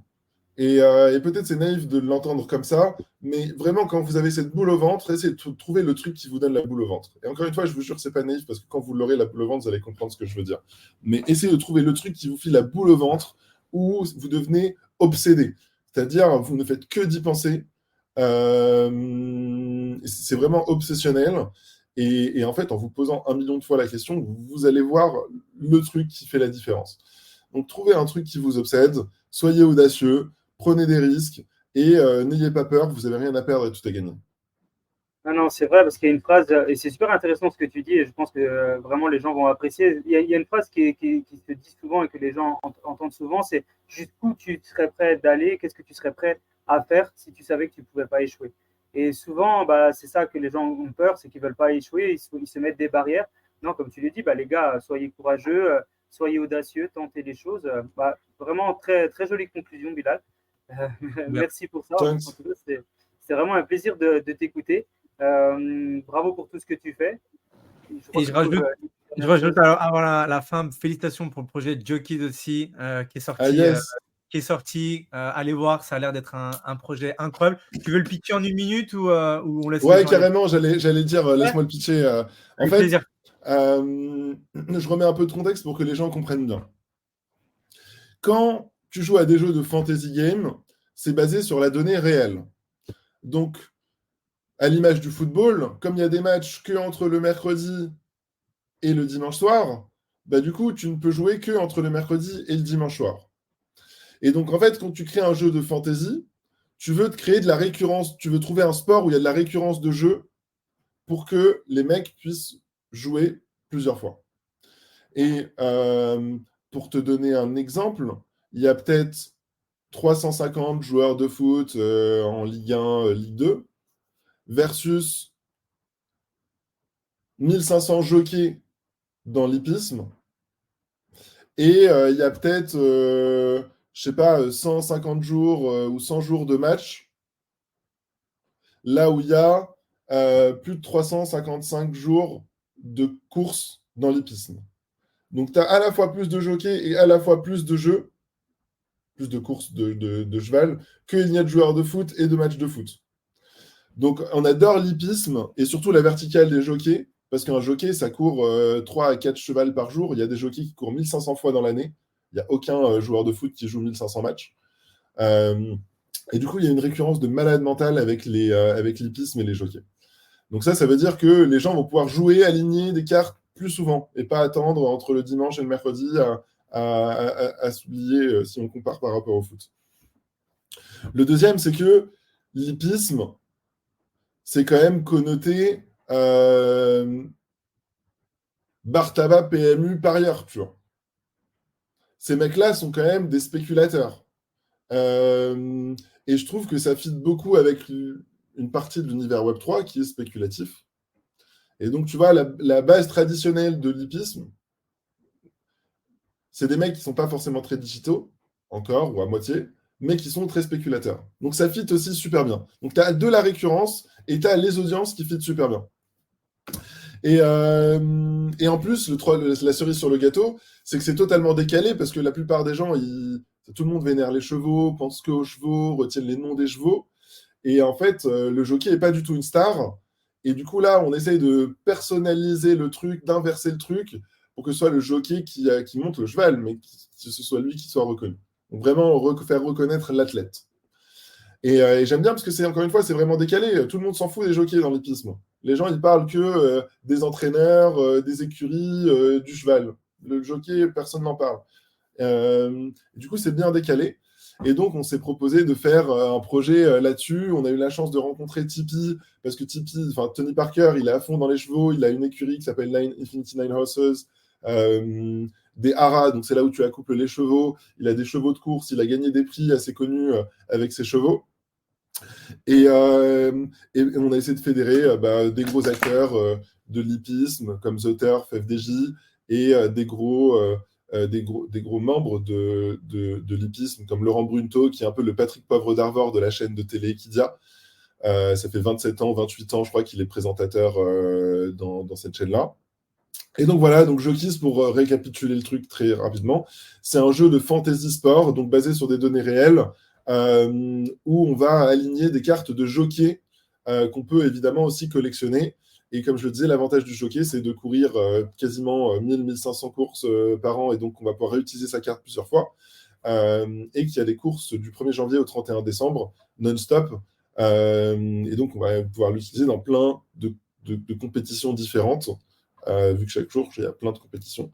Et peut-être c'est naïf de l'entendre comme ça, mais vraiment, quand vous avez cette boule au ventre, essayez de trouver le truc qui vous donne la boule au ventre. Et encore une fois, je vous jure que c'est pas naïf, parce que quand vous l'aurez, la boule au ventre, vous allez comprendre ce que je veux dire. Mais essayez de trouver le truc qui vous file la boule au ventre, où vous devenez obsédé. C'est-à-dire, vous ne faites que d'y penser. C'est vraiment obsessionnel. Et en fait, en vous posant 1 million de fois la question, vous allez voir le truc qui fait la différence. Donc, trouvez un truc qui vous obsède, soyez audacieux, prenez des risques et n'ayez pas peur, vous n'avez rien à perdre et tout est gagné. Non, non, c'est vrai, parce qu'il y a une phrase, et c'est super intéressant ce que tu dis, et je pense que vraiment les gens vont apprécier. Il y a une phrase qui se dit souvent et que les gens entendent souvent, c'est jusqu'où tu serais prêt d'aller, qu'est-ce que tu serais prêt à faire si tu savais que tu ne pouvais pas échouer. Et souvent, bah, c'est ça que les gens ont peur, c'est qu'ils ne veulent pas échouer, ils se mettent des barrières. Non, comme tu le dis, bah, les gars, soyez courageux, soyez audacieux, tentez les choses. Bah, vraiment, très, très jolie conclusion, Bilal. Euh, Bien. merci pour ça. En Thanks. tout cas, c'est vraiment un plaisir de t'écouter. Bravo pour tout ce que tu fais. Je crois Et que tu trouves je dernière rajoute chose. alors, avant la fin, félicitations pour le projet Jokies aussi, Ah yes. qui est sorti. Allez voir, ça a l'air d'être un projet incroyable. Tu veux le pitcher en 1 minute ou on laisse les Ouais, gens aller? carrément, j'allais dire, Ouais, laisse-moi le pitcher. En avec fait, plaisir. je remets un peu de contexte pour que les gens comprennent bien. Quand tu joues à des jeux de fantasy game, c'est basé sur la donnée réelle. Donc, à l'image du football, comme il y a des matchs que entre le mercredi et le dimanche soir, bah du coup, tu ne peux jouer que entre le mercredi et le dimanche soir. Et donc, en fait, quand tu crées un jeu de fantasy, tu veux te créer de la récurrence, tu veux trouver un sport où il y a de la récurrence de jeu pour que les mecs puissent jouer plusieurs fois. Et pour te donner un exemple, il y a peut-être 350 joueurs de foot en Ligue 1, Ligue 2, versus 1500 jockeys dans l'hippisme. Et il y a peut-être, je sais pas, 150 jours ou 100 jours de match, là où il y a plus de 355 jours de course dans l'hippisme. Donc, tu as à la fois plus de jockeys et à la fois plus de jeux, plus de courses de cheval, qu'il n'y a de joueurs de foot et de matchs de foot. Donc, on adore l'hippisme et surtout la verticale des jockeys, parce qu'un jockey, ça court 3 à 4 chevals par jour. Il y a des jockeys qui courent 1500 fois dans l'année. Il n'y a aucun joueur de foot qui joue 1500 matchs. Et du coup, il y a une récurrence de malade mentale avec l'hippisme et les jockeys. Donc ça veut dire que les gens vont pouvoir jouer, aligner des cartes plus souvent et pas attendre entre le dimanche et le mercredi à s'oublier si on compare par rapport au foot. Le deuxième, c'est que l'hippisme, c'est quand même connoté bar tabac, PMU, parieur, tu vois. Ces mecs-là sont quand même des spéculateurs. Et je trouve que ça fit beaucoup avec une partie de l'univers Web3 qui est spéculatif. Et donc, tu vois, la base traditionnelle de l'hippisme, c'est des mecs qui sont pas forcément très digitaux, encore, ou à moitié, mais qui sont très spéculateurs. Donc, ça fit aussi super bien. Donc, tu as de la récurrence et tu as les audiences qui fit super bien. Et en plus, la cerise sur le gâteau, c'est que c'est totalement décalé parce que la plupart des gens, tout le monde vénère les chevaux, pense qu'aux chevaux, retiennent les noms des chevaux. Et en fait, le jockey n'est pas du tout une star. Et du coup, là, on essaye de personnaliser le truc, d'inverser le truc pour que ce soit le jockey qui monte le cheval, mais que ce soit lui qui soit reconnu. Donc vraiment faire reconnaître l'athlète. Et j'aime bien parce que c'est, encore une fois, c'est vraiment décalé. Tout le monde s'en fout des jockeys dans l'hippisme. Les gens, ils parlent que des entraîneurs, des écuries, du cheval. Le jockey, personne n'en parle. Du coup, c'est bien décalé. Et donc, on s'est proposé de faire un projet là-dessus. On a eu la chance de rencontrer Tipeee, parce que Tony Parker, il est à fond dans les chevaux. Il a une écurie qui s'appelle Infinity Nine Horses, des haras, donc c'est là où tu accouples les chevaux. Il a des chevaux de course. Il a gagné des prix assez connus avec ses chevaux. Et on a essayé de fédérer des gros acteurs de l'hippisme, comme The Turf, FDJ, et des gros membres de l'hippisme, comme Laurent Brunto, qui est un peu le Patrick Poivre d'Arvor de la chaîne de télé Equidia. Ça fait 27 ans, 28 ans, je crois qu'il est présentateur dans cette chaîne-là. Et donc voilà, donc Jockeys, pour récapituler le truc très rapidement, c'est un jeu de fantasy sport, donc basé sur des données réelles, où on va aligner des cartes de jockey qu'on peut évidemment aussi collectionner. Et comme je le disais, l'avantage du jockey, c'est de courir quasiment 1000-1500 courses par an, et donc on va pouvoir réutiliser sa carte plusieurs fois, et qu'il y a des courses du 1er janvier au 31 décembre, non-stop, et donc on va pouvoir l'utiliser dans plein de compétitions différentes, vu que chaque jour, il y a plein de compétitions.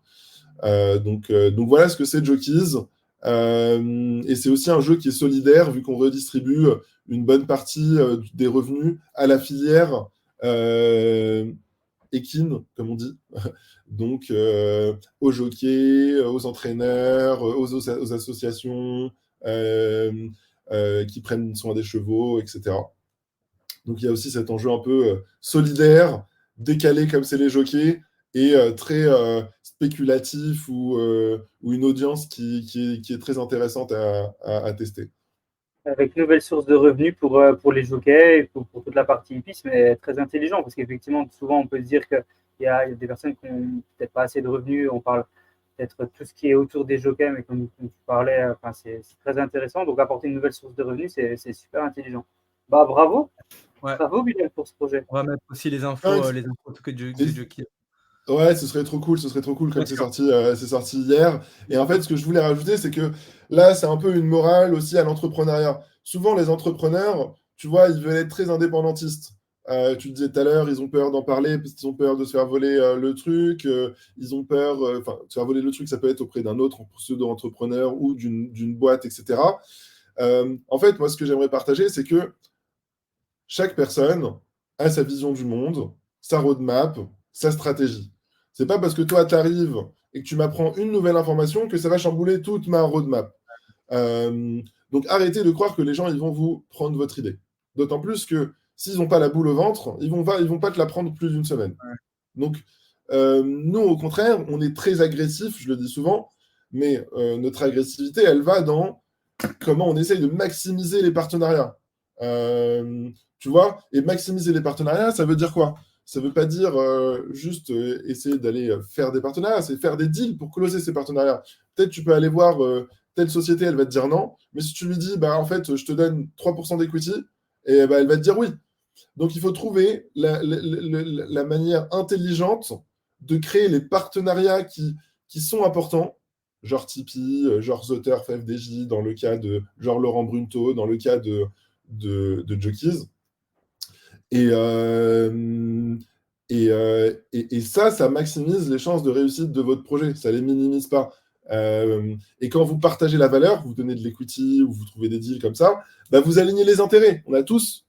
Donc voilà ce que c'est Jockeys. Et c'est aussi un jeu qui est solidaire, vu qu'on redistribue une bonne partie des revenus à la filière équine, comme on dit. Donc aux jockeys, aux entraîneurs, aux associations qui prennent soin des chevaux, etc. Donc il y a aussi cet enjeu un peu solidaire, décalé comme c'est les jockeys, et très spéculatif, ou une audience qui est très intéressante à tester. Avec une nouvelle source de revenus pour les jockeys, pour toute la partie hippisme, mais très intelligent, parce qu'effectivement, souvent, on peut se dire qu'il y a des personnes qui n'ont peut-être pas assez de revenus. On parle peut-être tout ce qui est autour des jockeys, mais comme tu parlais, c'est très intéressant. Donc, apporter une nouvelle source de revenus, c'est super intelligent. Bravo. Ouais. Bravo, Bilal, pour ce projet. On va mettre aussi les infos en tout cas du jockey. Ouais, ce serait trop cool, comme c'est sorti hier. Et en fait, ce que je voulais rajouter, c'est que là, c'est un peu une morale aussi à l'entrepreneuriat. Souvent, les entrepreneurs, tu vois, ils veulent être très indépendantistes. Tu le disais tout à l'heure, ils ont peur d'en parler parce qu'ils ont peur de se faire voler le truc. Ils ont peur, de se faire voler le truc, ça peut être auprès d'un autre pseudo-entrepreneur ou d'une boîte, etc. En fait, moi, ce que j'aimerais partager, c'est que chaque personne a sa vision du monde, sa roadmap, sa stratégie. C'est pas parce que toi, tu arrives et que tu m'apprends une nouvelle information que ça va chambouler toute ma roadmap. Donc, arrêtez de croire que les gens, ils vont vous prendre votre idée. D'autant plus que s'ils n'ont pas la boule au ventre, ils vont pas te la prendre plus d'une semaine. Ouais. Donc, nous, au contraire, on est très agressif, je le dis souvent, mais notre agressivité, elle va dans comment on essaye de maximiser les partenariats. Tu vois, et maximiser les partenariats, ça veut dire quoi ? Ça ne veut pas dire juste essayer d'aller faire des partenariats, c'est faire des deals pour closer ces partenariats. Peut-être tu peux aller voir telle société, elle va te dire non, mais si tu lui dis, en fait, je te donne 3% d'equity, et elle va te dire oui. Donc, il faut trouver la manière intelligente de créer les partenariats qui sont importants, genre Tipeee, genre The Turf, FDJ, dans le cas de genre Laurent Brunto, dans le cas de Jockeys. Et ça maximise les chances de réussite de votre projet. Ça ne les minimise pas. Et quand vous partagez la valeur, vous donnez de l'equity ou vous trouvez des deals comme ça, vous alignez les intérêts. On a tous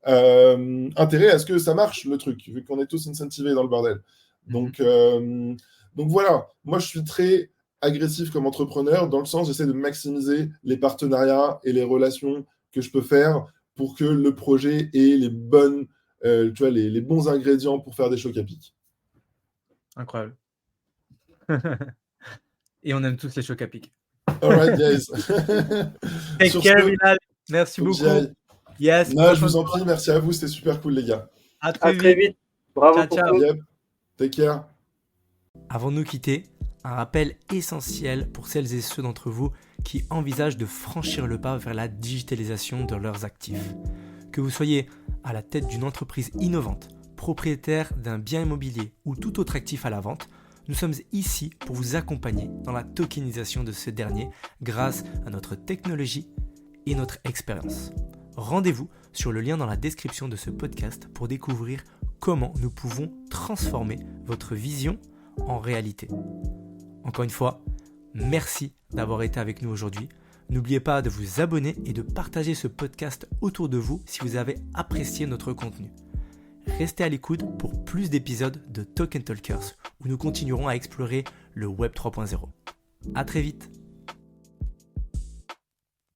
intérêt à ce que ça marche, le truc, vu qu'on est tous incentivés dans le bordel. Donc voilà, moi je suis très agressif comme entrepreneur, dans le sens j'essaie de maximiser les partenariats et les relations que je peux faire pour que le projet ait les bonnes, les bons ingrédients pour faire des chocs à pic. Incroyable. Et on aime tous les chocs à pic. All right, guys. Take care, Bilal. Merci beaucoup. Yes. Non, je vous en prie, merci à vous, c'était super cool, les gars. À très vite. Bravo Ciao, pour ciao. tout. Yep. Take care. Avant de nous quitter, un rappel essentiel pour celles et ceux d'entre vous qui envisagent de franchir le pas vers la digitalisation de leurs actifs. Que vous soyez à la tête d'une entreprise innovante, propriétaire d'un bien immobilier ou tout autre actif à la vente, nous sommes ici pour vous accompagner dans la tokenisation de ce dernier grâce à notre technologie et notre expérience. Rendez-vous sur le lien dans la description de ce podcast pour découvrir comment nous pouvons transformer votre vision en réalité. Encore une fois, merci d'avoir été avec nous aujourd'hui. N'oubliez pas de vous abonner et de partager ce podcast autour de vous si vous avez apprécié notre contenu. Restez à l'écoute pour plus d'épisodes de Token Talkers où nous continuerons à explorer le Web 3.0. À très vite.